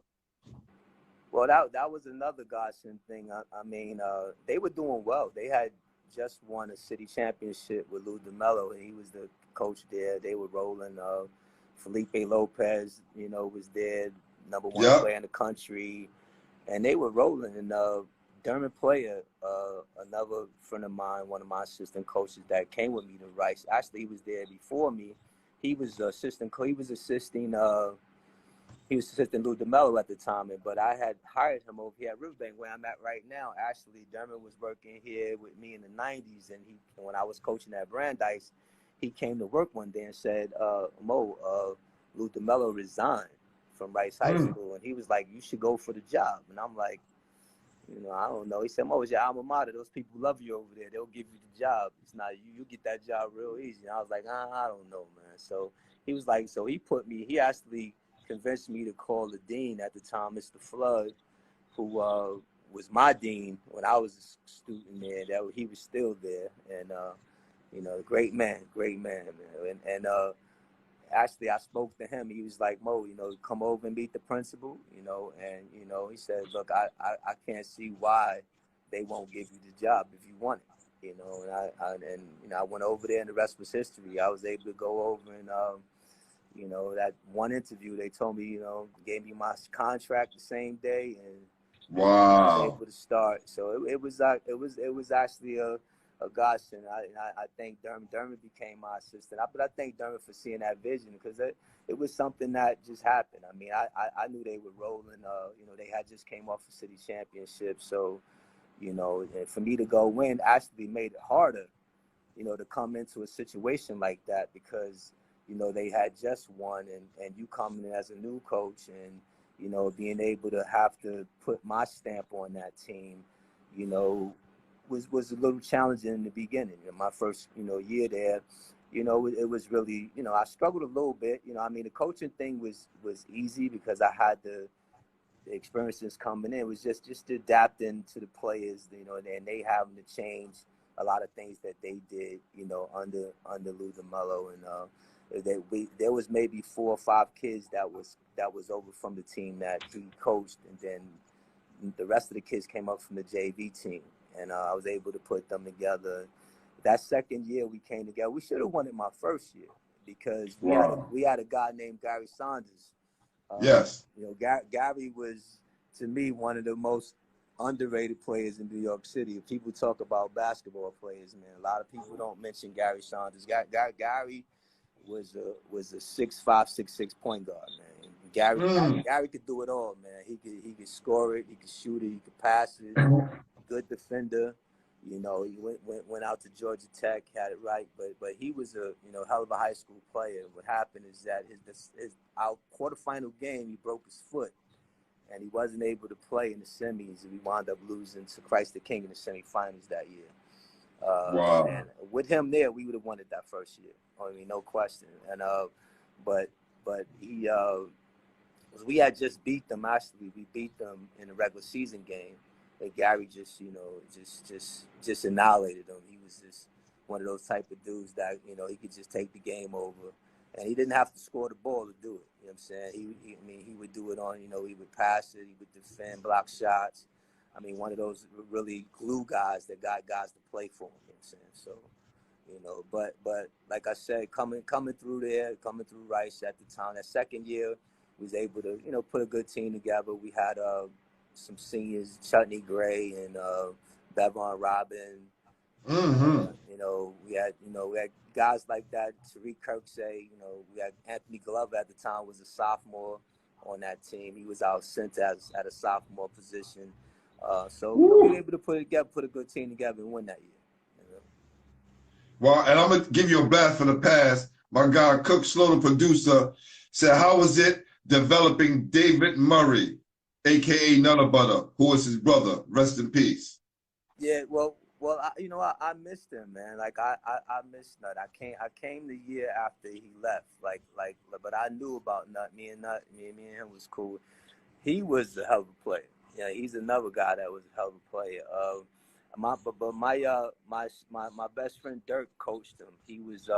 Well, that was another godsend thing. I mean, they were doing well. They had just won a city championship with Lou DeMello, and he was the coach there. They were rolling. Felipe Lopez, you know, was there, number 1 player in the country, and they were rolling. And Dermot Player, another friend of mine, one of my assistant coaches that came with me to Rice. Actually, he was there before me. He was assisting Lou DeMello at the time, but I had hired him over here at Riverbank, where I'm at right now. Actually, Dermot was working here with me in the 90s, and when I was coaching at Brandeis, he came to work one day and said, Mo, Lou DeMello resigned from Rice High School, and he was like, you should go for the job. And I'm like, you know, I don't know. He said, Mo, it's your alma mater. Those people love you over there. They'll give you the job. It's not you get that job real easy. And I was like, I don't know, man. So he was like, he actually convinced me to call the dean at the time, Mr. Flood, who was my dean when I was a student there. He was still there, and you know, great man, man. And actually, I spoke to him. He was like, Mo, you know, come over and meet the principal, you know, and you know, he said, look, I can't see why they won't give you the job if you want it, you know. And you know, I went over there, and the rest was history. I was able to go over and you know, that one interview, they told me, you know, gave me my contract the same day, and I was able to start. So it was actually a godsend. I thank Dermot. Dermot became my assistant. But I thank Dermot for seeing that vision, because it was something that just happened. I mean, I knew they were rolling. You know, they had just came off a city championship. So, you know, and for me to go win actually made it harder, you know, to come into a situation like that, because, you know, they had just won, and you coming in as a new coach, and, you know, being able to have to put my stamp on that team, you know, was a little challenging in the beginning. You know, my first, you know, year there, you know, it was really, you know, I struggled a little bit. You know, I mean, the coaching thing was easy because I had the experiences coming in. It was just adapting to the players, you know, and they having to change a lot of things that they did, you know, under Lou DeMello, and there was maybe 4 or 5 kids that was over from the team that he coached, and then the rest of the kids came up from the JV team, and I was able to put them together. That second year we came together. We should have won it my first year, because we had a guy named Gary Saunders. Yes. You know, Gary was, to me, one of the most underrated players in New York City. If people talk about basketball players, man, a lot of people don't mention Gary Saunders. Gary was a 6'5", 6'6" point guard, man. Gary could do it all, man. He could score it, he could shoot it, he could pass it. Good defender. You know, he went out to Georgia Tech, had it right, but he was a, you know, hell of a high school player. What happened is that our quarterfinal game, he broke his foot, and he wasn't able to play in the semis, and we wound up losing to Christ the King in the semifinals that year. And with him there, we would have won it that first year. I mean, no question. And but he we had just beat them. Actually, we beat them in a regular season game. And Gary just, you know, just annihilated him. He was just one of those type of dudes that, you know, he could just take the game over, and he didn't have to score the ball to do it. You know what I'm saying? He would do it on, you know, he would pass it, he would defend, block shots. I mean, one of those really glue guys that got guys to play for him. You know what I'm saying? So, you know, but like I said, coming through there, coming through Rice at the time, that second year, was able to, you know, put a good team together. We had some seniors, Chutney Gray and Bevon Robin. You know, we had guys like that. Tariq Kirksey. You know, we had Anthony Glover at the time, was a sophomore on that team. He was our center at a sophomore position. So we were able to put a good team together and win that year. You know? Well, and I'm gonna give you a blast from the past. My guy Cook Slow, the producer, said, "How was it developing David Murray, aka Nutter Butter, who was his brother? Rest in peace." Yeah, well, I missed him, man. Like I missed Nut. I came the year after he left. But I knew about Nut. Me and him was cool. He was a hell of a player. Yeah, he's another guy that was a hell of a player. My best friend Dirk coached him. He was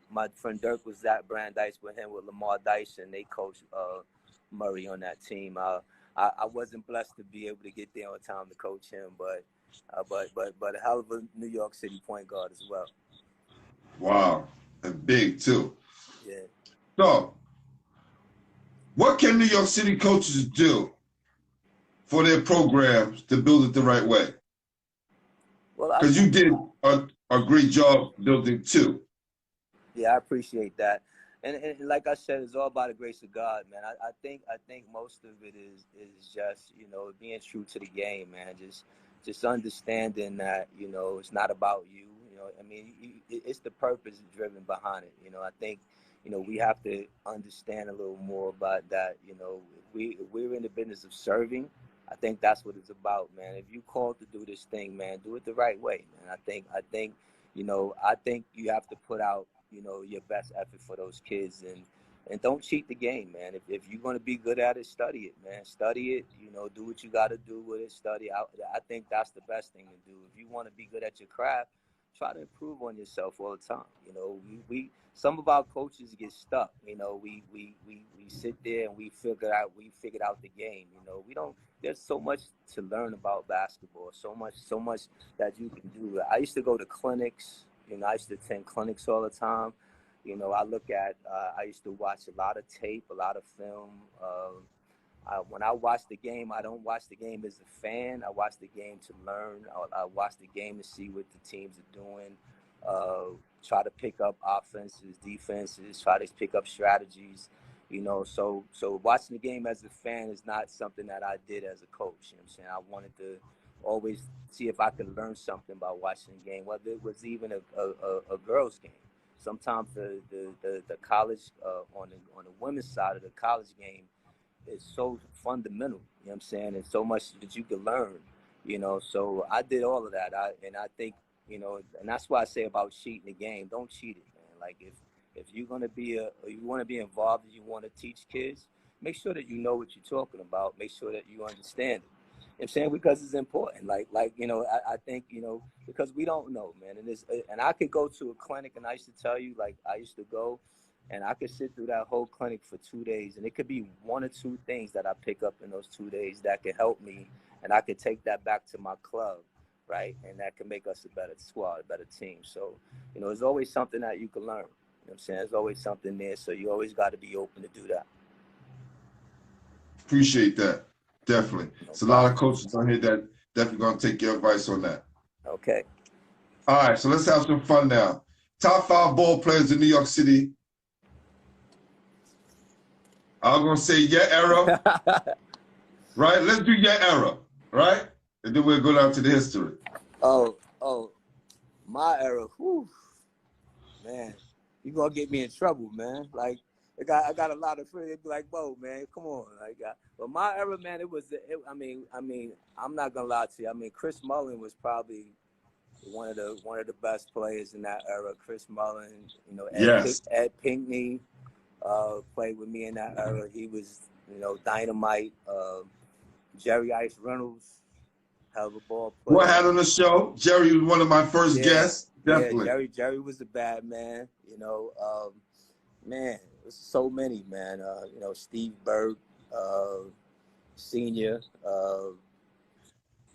my friend Dirk was Zach Brandeis with Lamar Dyson. They coached Murray on that team. I wasn't blessed to be able to get there on time to coach him, but a hell of a New York City point guard as well. Wow, and big too. Yeah. So, what can New York City coaches do for their programs to build it the right way? Well, because you did a great job building too. Yeah, I appreciate that. And like I said, it's all by the grace of God, man. I think most of it is just, you know, being true to the game, man. Just understanding that, you know, it's not about you. You know, I mean, it's the purpose driven behind it. You know, I think, you know, we have to understand a little more about that. You know, we're in the business of serving. I think that's what it's about, man. If you called to do this thing, man, do it the right way, man. I think, you know, I think you have to put out, you know, your best effort for those kids, and don't cheat the game, man. If you're going to be good at it, study it, man. Study it, you know, do what you got to do with it, study out. I think that's the best thing to do. If you want to be good at your craft, try to improve on yourself all the time. You know, we some of our coaches get stuck. You know, we sit there and we figured out the game. You know, we don't. There's so much to learn about basketball. So much that you can do. I used to go to clinics. You know, I used to attend clinics all the time. You know, I used to watch a lot of tape, a lot of film. when I watch the game, I don't watch the game as a fan. I watch the game to learn. I watch the game to see what the teams are doing. Try to pick up offenses, defenses. Try to pick up strategies. You know, so watching the game as a fan is not something that I did as a coach. You know what I'm saying? I wanted to always see if I could learn something by watching the game, whether it was even a girls' game. Sometimes the college on the women's side of the college game is so fundamental, you know what I'm saying, and so much that you can learn, you know. So I did all of that, and I think, you know, and that's why I say about cheating the game. Don't cheat it, man. Like if you're gonna be you want to be involved and you want to teach kids, make sure that you know what you're talking about. Make sure that you understand it. You know what I'm saying, because it's important. Like you know, I think, you know, because we don't know, man. And I could go to a clinic, and I used to tell you, like, I used to go, and I could sit through that whole clinic for 2 days, and it could be 1 or 2 things that I pick up in those 2 days that could help me, and I could take that back to my club, right? And that can make us a better squad, a better team. So, you know, there's always something that you can learn. You know what I'm saying? There's always something there, so you always got to be open to do that. Appreciate that. Definitely. No It's a lot of problem. coaches on here that definitely going to take your advice on that. Okay. All right, so let's have some fun now. Top 5 ball players in New York City. I'm going to say your era, right? Let's do your era, right? And then we'll go down to the history. Oh, my era. Whew. Man, you going to get me in trouble, man. Like, I got a lot of friends. They be like, "Whoa, man, come on!" Like, but my era, man, I mean, I'm not gonna lie to you. I mean, Chris Mullin was probably one of the best players in that era. Chris Mullin, you know, Yes. Ed Pinckney played with me in that era. He was, you know, dynamite. Jerry Ice Reynolds, hell of a ball player. What had on the show? Jerry was one of my first guests. Definitely. Yeah, Jerry was the bad man. You know, man. So many, man. You know, Steve Berg, Senior.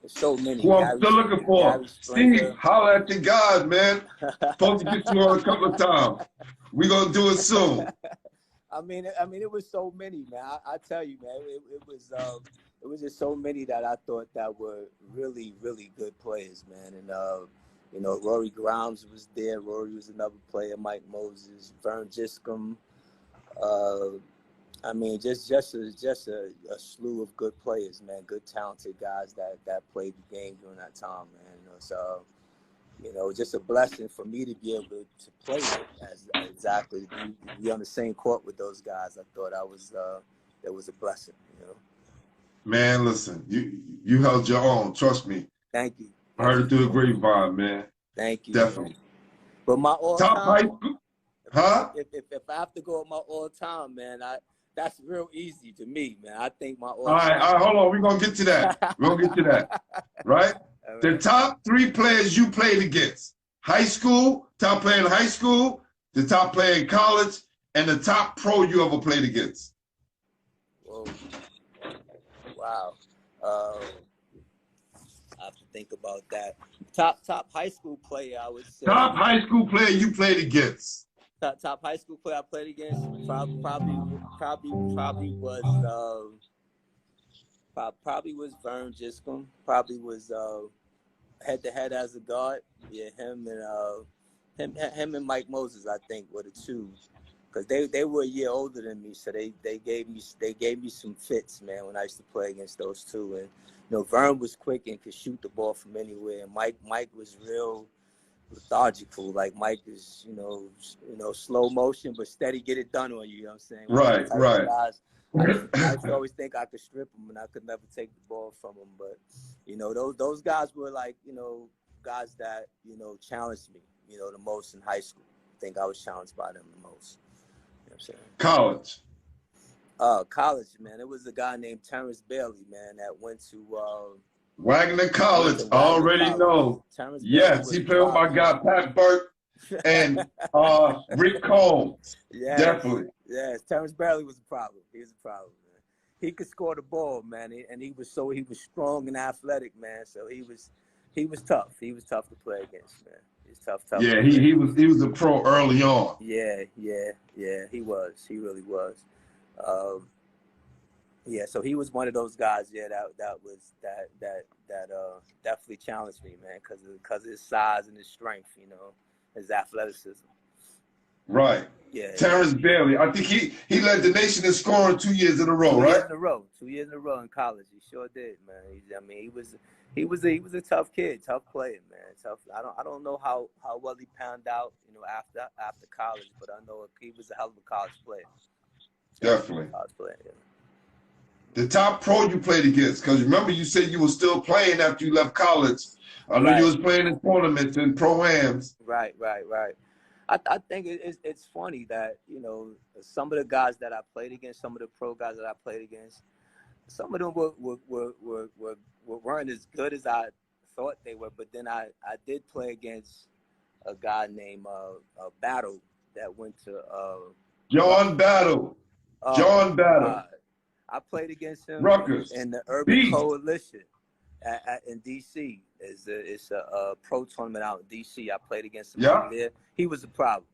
So many. Who I'm still looking for. Steve, holla at the God, man. Supposed to get you on a couple of times. We're going to do it soon. I mean, it was so many, man. I tell you, man, it was just so many that I thought that were really, really good players, man. And, you know, Rory Grimes was there. Rory was another player. Mike Moses, Vern Giscombe. I mean, just a slew of good players, man. Good, talented guys that played the game during that time, man. You know, so, you know, just a blessing for me to be able to play as exactly to be on the same court with those guys. I thought that was a blessing, you know. Man, listen, you held your own. Trust me. Thank you. I heard it through the grapevine, man. Thank you. Definitely. Man. But my top high school, huh? If I have to go with my all time, man, that's real easy to me, man. I think my all right, hold on. We're going to get to that. We're going to get to that. Right? The top 3 players you played against. High school, top player in high school, the top player in college, and the top pro you ever played against. Whoa. Wow. I have to think about that. Top high school player, I would say. Top high school player you played against. Top high school player I played against probably was Vern Giscombe. Probably was head to head as a guard. Yeah, him and Mike Moses, I think, were the 2. Because they were a year older than me, so they gave me some fits, man, when I used to play against those 2. And you know, Vern was quick and could shoot the ball from anywhere. And Mike was real lethargical. Like, Mike is, you know, slow motion but steady, get it done on you. You know what I'm saying? Right. Guys, I used to always think I could strip him, and I could never take the ball from him. But you know, those guys were like, you know, guys that, you know, challenged me, you know, the most in high school. I think I was challenged by them the most. You know what I'm saying? College. College, man. It was a guy named Terrence Bailey, man, that went to Wagner College. I already know. Yes, he played with my guy Pat Burke and Rick Combs. Yes, definitely. Yes, Terrence Bailey was a problem. He was a problem, man. He could score the ball, man, and he was strong and athletic, man. So he was tough. He was tough to play against, man. He's tough. Yeah, he was a pro early on. Yeah, he was. He really was. Yeah, so he was one of those guys. Yeah, that definitely challenged me, man, because of his size and his strength, you know, his athleticism. Right. Yeah, Terrence Bailey. I think he led the nation in scoring 2 years in a row, 2 right? years in a row. 2 years in a row in college. He sure did, man. He was a tough kid, tough player, man. Tough. I don't know how well he panned out, you know, after college, but I know he was a hell of a college player. Definitely. College player. Yeah. The top pro you played against, because remember you said you were still playing after you left college. I know you was playing in tournaments and pro-ams. Right. I think it's funny that, you know, some of the guys that I played against, some of the pro guys that I played against, some of them weren't as good as I thought they were. But then I did play against a guy named Battle that went to John Battle. John Battle. I played against him Rutgers. in the Urban Beast. Coalition in D.C. It's a pro tournament out in D.C. I played against him out there. He was a problem.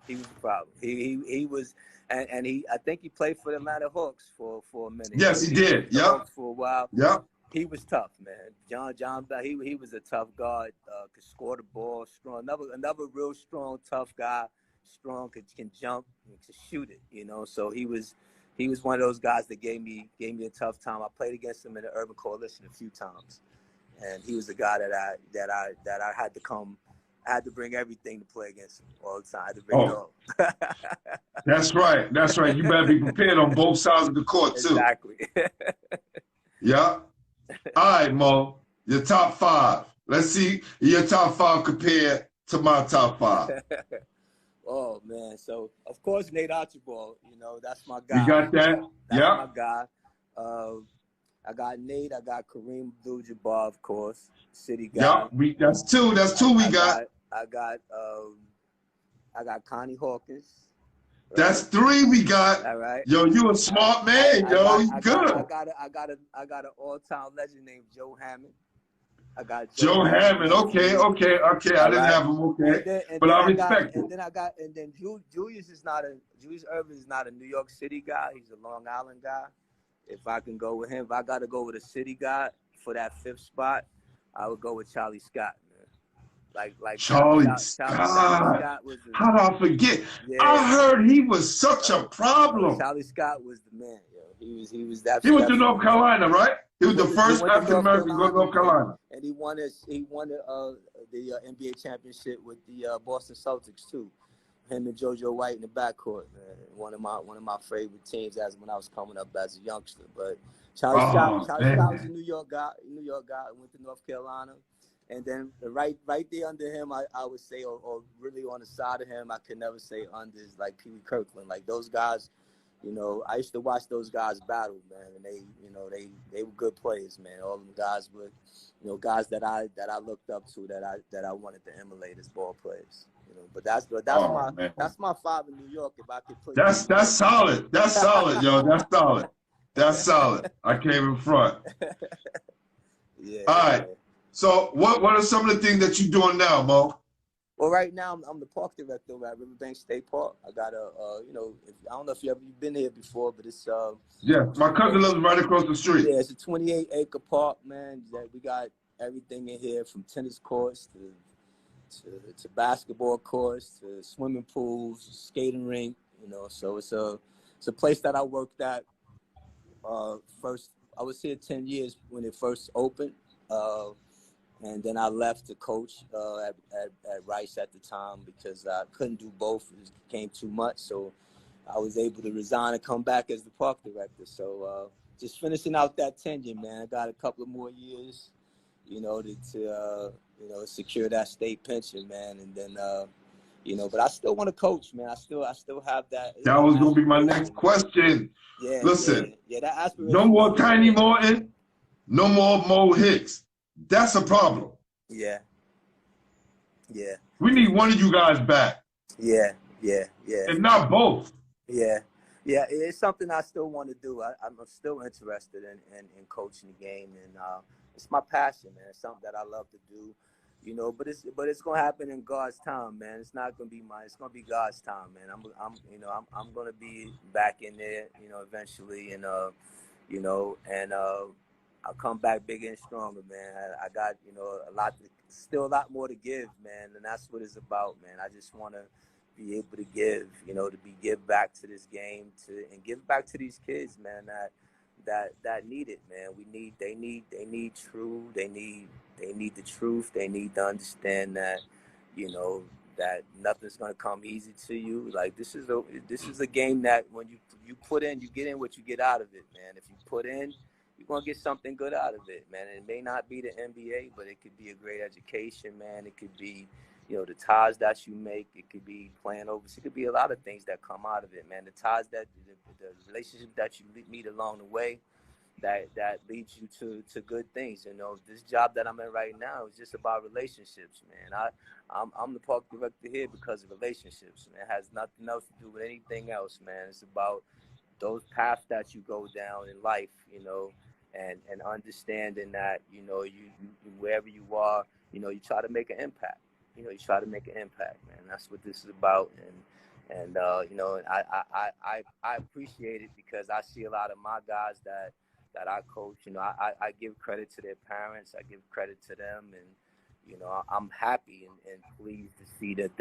He was, and I think he played for the Atlanta Hawks for a minute. Yes, he did. Yep. For a while. Yep. He was tough, man. John, he was a tough guard. Could score the ball, strong. Another real strong, tough guy. Strong, can jump, to shoot it. You know, so he was one of those guys that gave me a tough time. I played against him in the Urban Coalition a few times, and he was the guy that I had to come. I had to bring everything to play against him all the time. I had to bring it all. That's right. That's right. You better be prepared on both sides of the court too. Exactly. Yeah. All right, Mo. Your top 5. Let's see your top 5 compared to my top 5. Oh man, so of course Nate Archibald, you know, that's my guy. You got that? That's my guy. I got Nate, I got Kareem Abdul-Jabbar, of course, city guy. Yeah, that's two we got. I got Connie Hawkins. Right? That's 3 we got. All right. Yo, you a smart man, you good. I got an all-time legend named Joe Hammond. I got Joe Hammond. Okay. I didn't have him. Okay, but I respect it. And then Julius Irvin is not a New York City guy. He's a Long Island guy. If I can go with him, if I got to go with a city guy for that 5th spot, I would go with Charlie Scott, man. Like Charlie Scott. How did I forget? Yeah. I heard he was such a problem. Charlie Scott was the man, yo. He was that. He went to North Carolina, right? He was the first African American to go to North Carolina. And he won the NBA championship with the Boston Celtics too. Him and JoJo White in the backcourt, man. One of my favorite teams as when I was coming up as a youngster. But Charlie Scott was a New York guy. Went to North Carolina, and then right there under him, I would say, or really on the side of him, I could never say under is like Pee Wee Kirkland. Like those guys. You know, I used to watch those guys battle, man, and they were good players, man. All them guys were, you know, guys that I looked up to, that I wanted to emulate as ball players. You know, but that's my 5 in New York. If I could put that's solid. That's solid, yo. That's solid. That's solid. I came in front. Yeah. All right. So what are some of the things that you're doing now, Mo? Well, right now I'm the park director at Riverbank State Park. I got you know, I don't know if you've been here before, but it's yeah, my cousin lives right across the street. Yeah, it's a 28-acre park, man. That we got everything in here from tennis courts to basketball courts to swimming pools, skating rink. You know, so it's a place that I worked at first. I was here 10 years when it first opened. And then I left to coach at Rice at the time because I couldn't do both. It became too much. So I was able to resign and come back as the park director. So just finishing out that tenure, man. I got a couple of more years, you know, to secure that state pension, man. And then, you know, but I still want to coach, man. I still have that. That was going to be my next question. Yeah. Listen, yeah, that aspiration. No more Tiny Morton. No more Mo Hicks. That's a problem. Yeah. We need one of you guys back. Yeah. If not both. Yeah, it's something I still want to do. I'm still interested in coaching the game, and it's my passion, man. It's something that I love to do, you know. But it's gonna happen in God's time, man. It's not gonna be mine. It's gonna be God's time, man. I'm gonna be back in there, you know, eventually, and you know, and I'll come back bigger and stronger, man. I got, you know, still a lot more to give, man, and that's what it's about, man. I just want to be able to give, you know, to give back to this game, and give back to these kids, man, that need it, man. They need true, they need the truth. They need to understand that, you know, that nothing's gonna come easy to you. Like this is a game that when you put in, you get in what you get out of it, man. If you put in, you're gonna get something good out of it, man. And it may not be the NBA, but it could be a great education, man. It could be, you know, the ties that you make. It could be playing overseas. It could be a lot of things that come out of it, man. The ties the relationship that you meet along the way, that leads you to good things. You know, this job that I'm in right now is just about relationships, man. I'm the park director here because of relationships, man. It has nothing else to do with anything else, man. It's about those paths that you go down in life, you know, and understanding that, you know, you wherever you are, you know, you try to make an impact. You know, you try to make an impact, man. That's what this is about. And you know, I appreciate it because I see a lot of my guys that I coach. You know, I give credit to their parents. I give credit to them, and you know, I'm happy and pleased to see that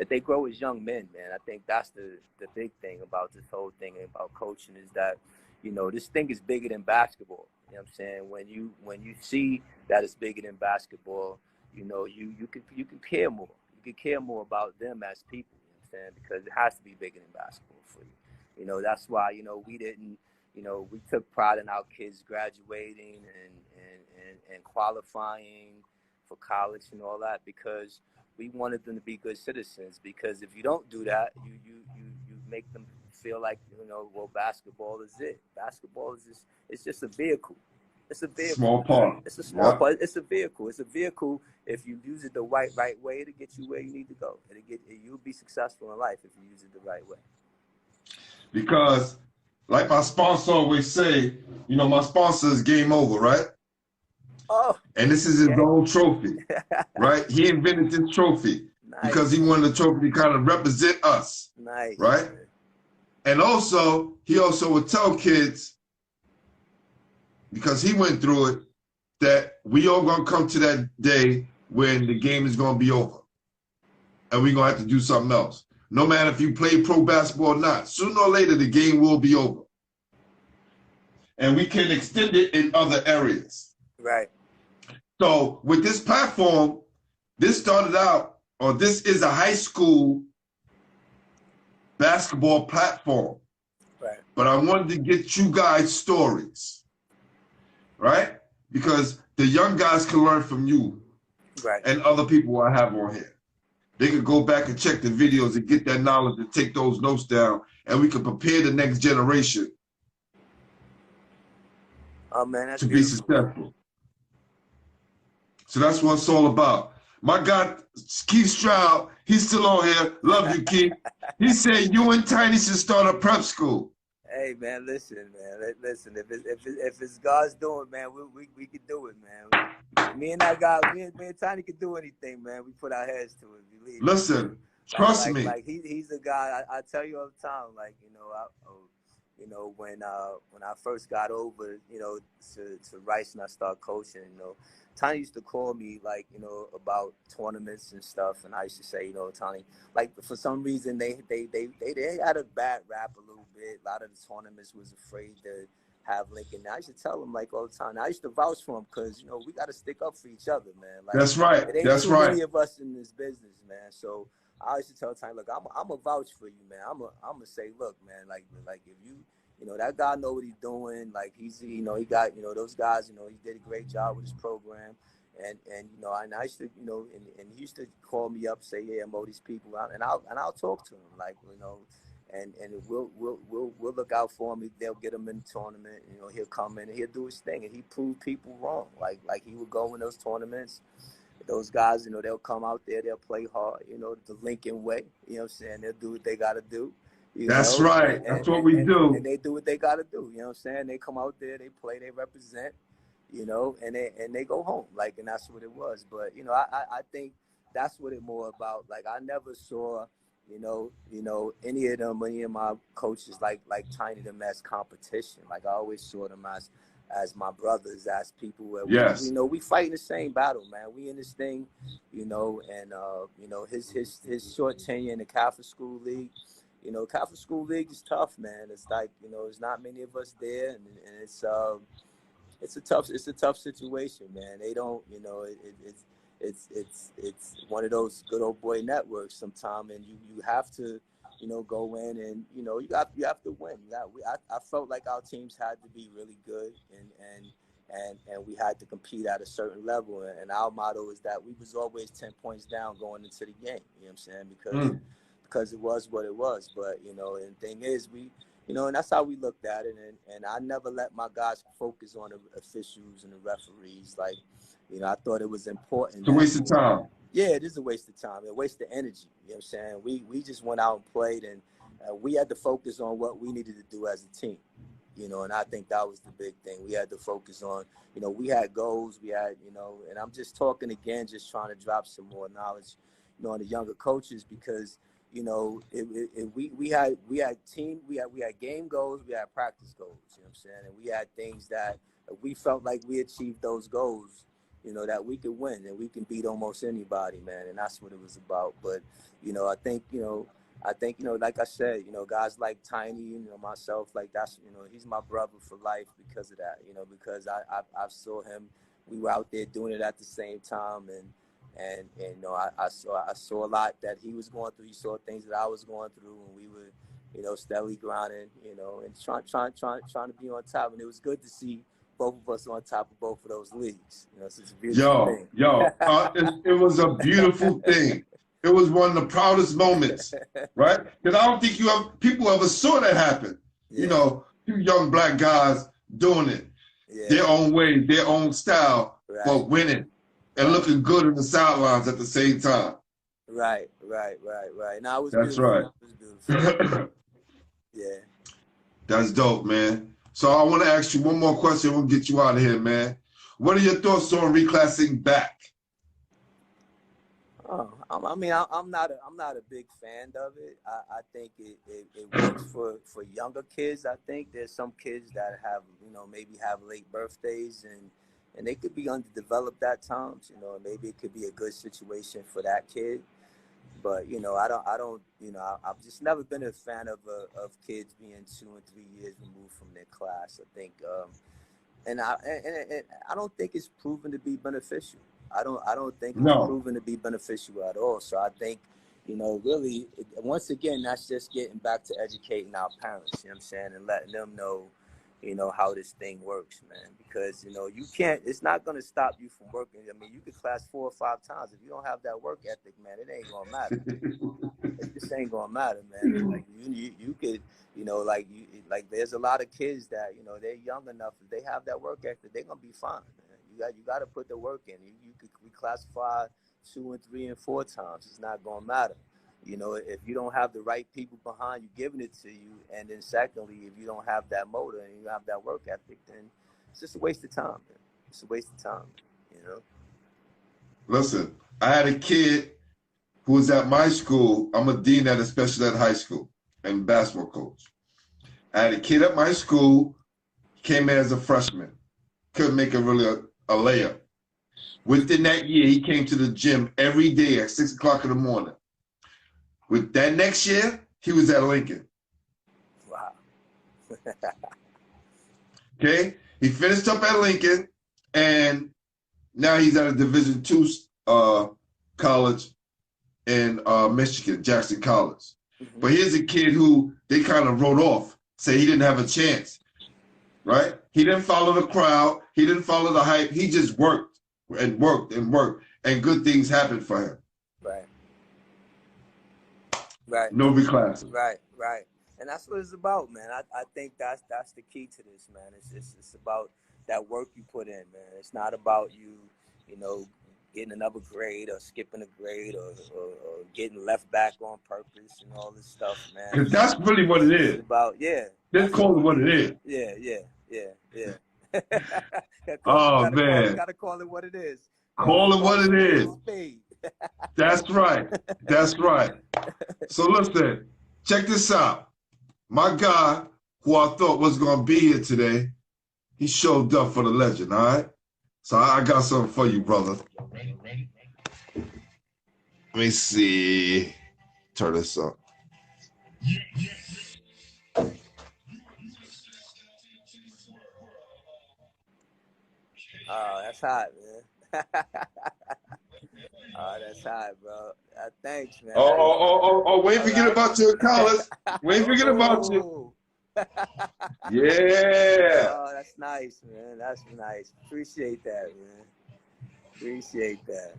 they grow as young men, man. I think that's the big thing about this whole thing about coaching is that, you know, this thing is bigger than basketball. You know what I'm saying? When you see that it's bigger than basketball, you know, you can care more. You can care more about them as people. You know what I'm saying? Because it has to be bigger than basketball for you. You know, that's why, you know, we didn't. You know, we took pride in our kids graduating and qualifying for college and all that because we wanted them to be good citizens. Because if you don't do that, you make them feel like, you know, well, basketball is it. Basketball is just, it's just a vehicle. It's a vehicle. Small part. It's a small Yep. part. It's a vehicle. It's a vehicle. If you use it the right way to get you where you need to go, you'll be successful in life if you use it the right way. Because, like my sponsor always say, you know, my sponsor is Game Over, right? Oh. And this is his own trophy, right? He invented this trophy because he wanted the trophy to kind of represent us, right? Man. And also, he also would tell kids, because he went through it, that we all gonna come to that day when the game is gonna be over, and we're gonna have to do something else. No matter if you play pro basketball or not, sooner or later the game will be over, and we can extend it in other areas. Right. So with this platform, this started out, or this is a high school basketball platform. Right. But I wanted to get you guys stories, right? Because the young guys can learn from you, right, and other people I have on here. They could go back and check the videos and get that knowledge and take those notes down, and we can prepare the next generation to be successful. So that's what it's all about. My guy, Keith Stroud, he's still on here. Love you, Keith. He said you and Tiny should start a prep school. Hey, man, listen, man. Listen, if it's God's doing, man, we can do it, man. Me and that guy, me and Tiny can do anything, man. We put our heads to it. Believe me. Listen, trust me. Like he's a guy. I tell you all the time, like, you know, when I first got over, you know, to Rice and I started coaching, you know, Tiny used to call me, like, you know, about tournaments and stuff, and I used to say, you know, Tony, like, for some reason they had a bad rap a little bit. A lot of the tournaments was afraid to have Lincoln. I used to tell him, like, all the time. I used to vouch for him because, you know, we got to stick up for each other, man. Like, that's right. It ain't too many of us in this business, man. So I used to tell Tiny, look, I'm a vouch for you, man. I'm a say, look, man, like if you know, that guy know what he's doing. Like, he's, you know, he got, you know, those guys, you know, he did a great job with his program. And you know, and I used to, you know, and he used to call me up, say, yeah, Mo, these people out, and I'll talk to him, like, you know, and we'll look out for him. They'll get him in the tournament. You know, he'll come in and he'll do his thing, and he proved people wrong. Like he would go in those tournaments. Those guys, you know, they'll come out there, they'll play hard, you know, the Lincoln way. You know what I'm saying? They'll do what they got to do. That's right. That's what we do. And they do what they got to do. You know what I'm saying? They come out there, they play, they represent, you know, and they go home. Like, and that's what it was. But, you know, I think that's what it's more about. Like, I never saw Any of my coaches like Tiny them as competition. Like I always saw them as my brothers, as people where we fighting the same battle, man. We in this thing, and his short tenure in the Catholic School League. Catholic School League is tough, man. It's like, there's not many of us there, and it's a tough situation, man. They don't, it's one of those good old boy networks sometimes, and you have to, go in and, you have to win. I felt like our teams had to be really good, and we had to compete at a certain level. And our motto is that we was always 10 points down going into the game. You know what I'm saying? Because it was what it was. But, and the thing is, and that's how we looked at it. And I never let my guys focus on the officials and the referees. Like, I thought it was important. It's a waste of time. Yeah, it is a waste of time. A waste of energy. You know what I'm saying? We just went out and played, and we had to focus on what we needed to do as a team. And I think that was the big thing. We had to focus on, we had goals, we had, and I'm just talking again, just trying to drop some more knowledge, on the younger coaches, because, we had game goals, we had practice goals, you know what I'm saying? And we had things that we felt like we achieved those goals, that we could win and we can beat almost anybody, man. And that's what it was about. But, I think, like I said, guys like Tiny, myself, like that's, he's my brother for life because of that, because I saw him, we were out there doing it at the same time. And I saw a lot that he was going through. He saw things that I was going through, and we were, steadily grinding, and trying to be on top. And it was good to see both of us on top of both of those leagues. So it's a beautiful thing. It was a beautiful thing. It was one of the proudest moments, right? Because I don't think people ever saw that happen. Yeah. Two young black guys doing it, their own way, their own style, but winning and looking good in the sidelines at the same time. Right. Now, it was That's beautiful. right. It was beautiful. Yeah. That's dope, man. So I want to ask you one more question. We'll get you out of here, man. What are your thoughts on reclassing back? Oh, I'm not a big fan of it. I think it works for younger kids. I think there's some kids that have, maybe have late birthdays and they could be underdeveloped at times, maybe it could be a good situation for that kid. But, I've just never been a fan of kids being 2 and 3 years removed from their class. I think, and I don't think it's proven to be beneficial. I don't think it's proven to be beneficial at all. So I think, really, once again, that's just getting back to educating our parents, you know what I'm saying, and letting them know, how this thing works, man. Because, you can't, it's not going to stop you from working. I mean, you could class 4 or 5 times. If you don't have that work ethic, man, it ain't going to matter. It just ain't going to matter, man. Like, you could, like there's a lot of kids that, they're young enough. If they have that work ethic, they're going to be fine, man. You got to put the work in. You could reclassify 2 and 3 and 4 times. It's not going to matter. If you don't have the right people behind you giving it to you, and then secondly, if you don't have that motor and you have that work ethic, then it's just a waste of time, man. It's a waste of time, Listen, I had a kid who was at my school. I'm a dean at a special ed high school and basketball coach. I had a kid at my school, came in as a freshman, couldn't make a layup. Within that year, he came to the gym every day at 6 o'clock in the morning. With that next year, he was at Lincoln. Wow. Okay? He finished up at Lincoln, and now he's at a Division II college in Michigan, Jackson College. Mm-hmm. But here's a kid who they kind of wrote off, say he didn't have a chance, right? He didn't follow the crowd. He didn't follow the hype. He just worked and worked and worked, and good things happened for him. Right. No reclassing. Right. And that's what it's about, man. I think that's the key to this, man. It's about that work you put in, man. It's not about you getting another grade or skipping a grade or getting left back on purpose and all this stuff, man. Because that's really what it is. It's about, Just call it what it is. Yeah. Oh, man. You got to call it what it is. Call it what it is. That's right. That's right. So listen, check this out. My guy, who I thought was going to be here today, he showed up for the legend, all right? So I got something for you, brother. Ready? Let me see. Turn this up. Oh, that's hot, man. Oh, that's hot, bro. Thanks, man. Oh, we ain't forget about you in college. We ain't forget about you. Yeah. Oh, that's nice, man. That's nice. Appreciate that, man. Appreciate that.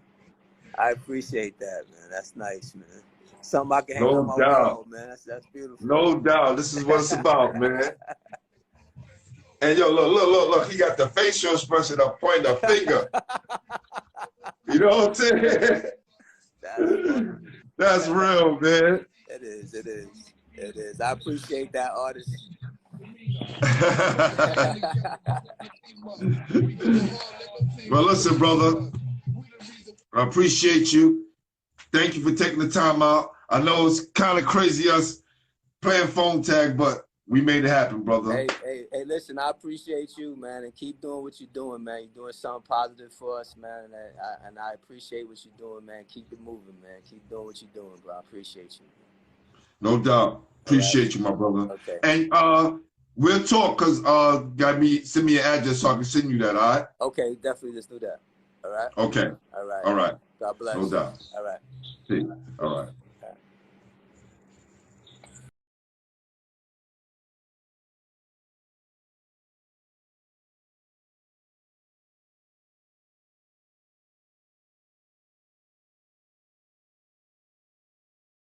I appreciate that, man. That's nice, man. Something I can hang on my wall, man. That's beautiful. No doubt. This is what it's about, man. And yo, look. He got the facial expression of pointing a finger. You know what I'm saying? That's real, man. It is. I appreciate that, artist. Well, listen, brother. I appreciate you. Thank you for taking the time out. I know it's kind of crazy us playing phone tag, but we made it happen, brother. Hey, listen, I appreciate you, man, and keep doing what you're doing, man. You're doing something positive for us, man, and I appreciate what you're doing, man. Keep it moving, man. Keep doing what you're doing, bro. I appreciate you. No doubt. Appreciate you, my brother. Okay. And we'll talk, because send me an address so I can send you that, all right? Okay, definitely just do that. All right? Okay. All right. All right. God bless. No doubt. All right. See. All right.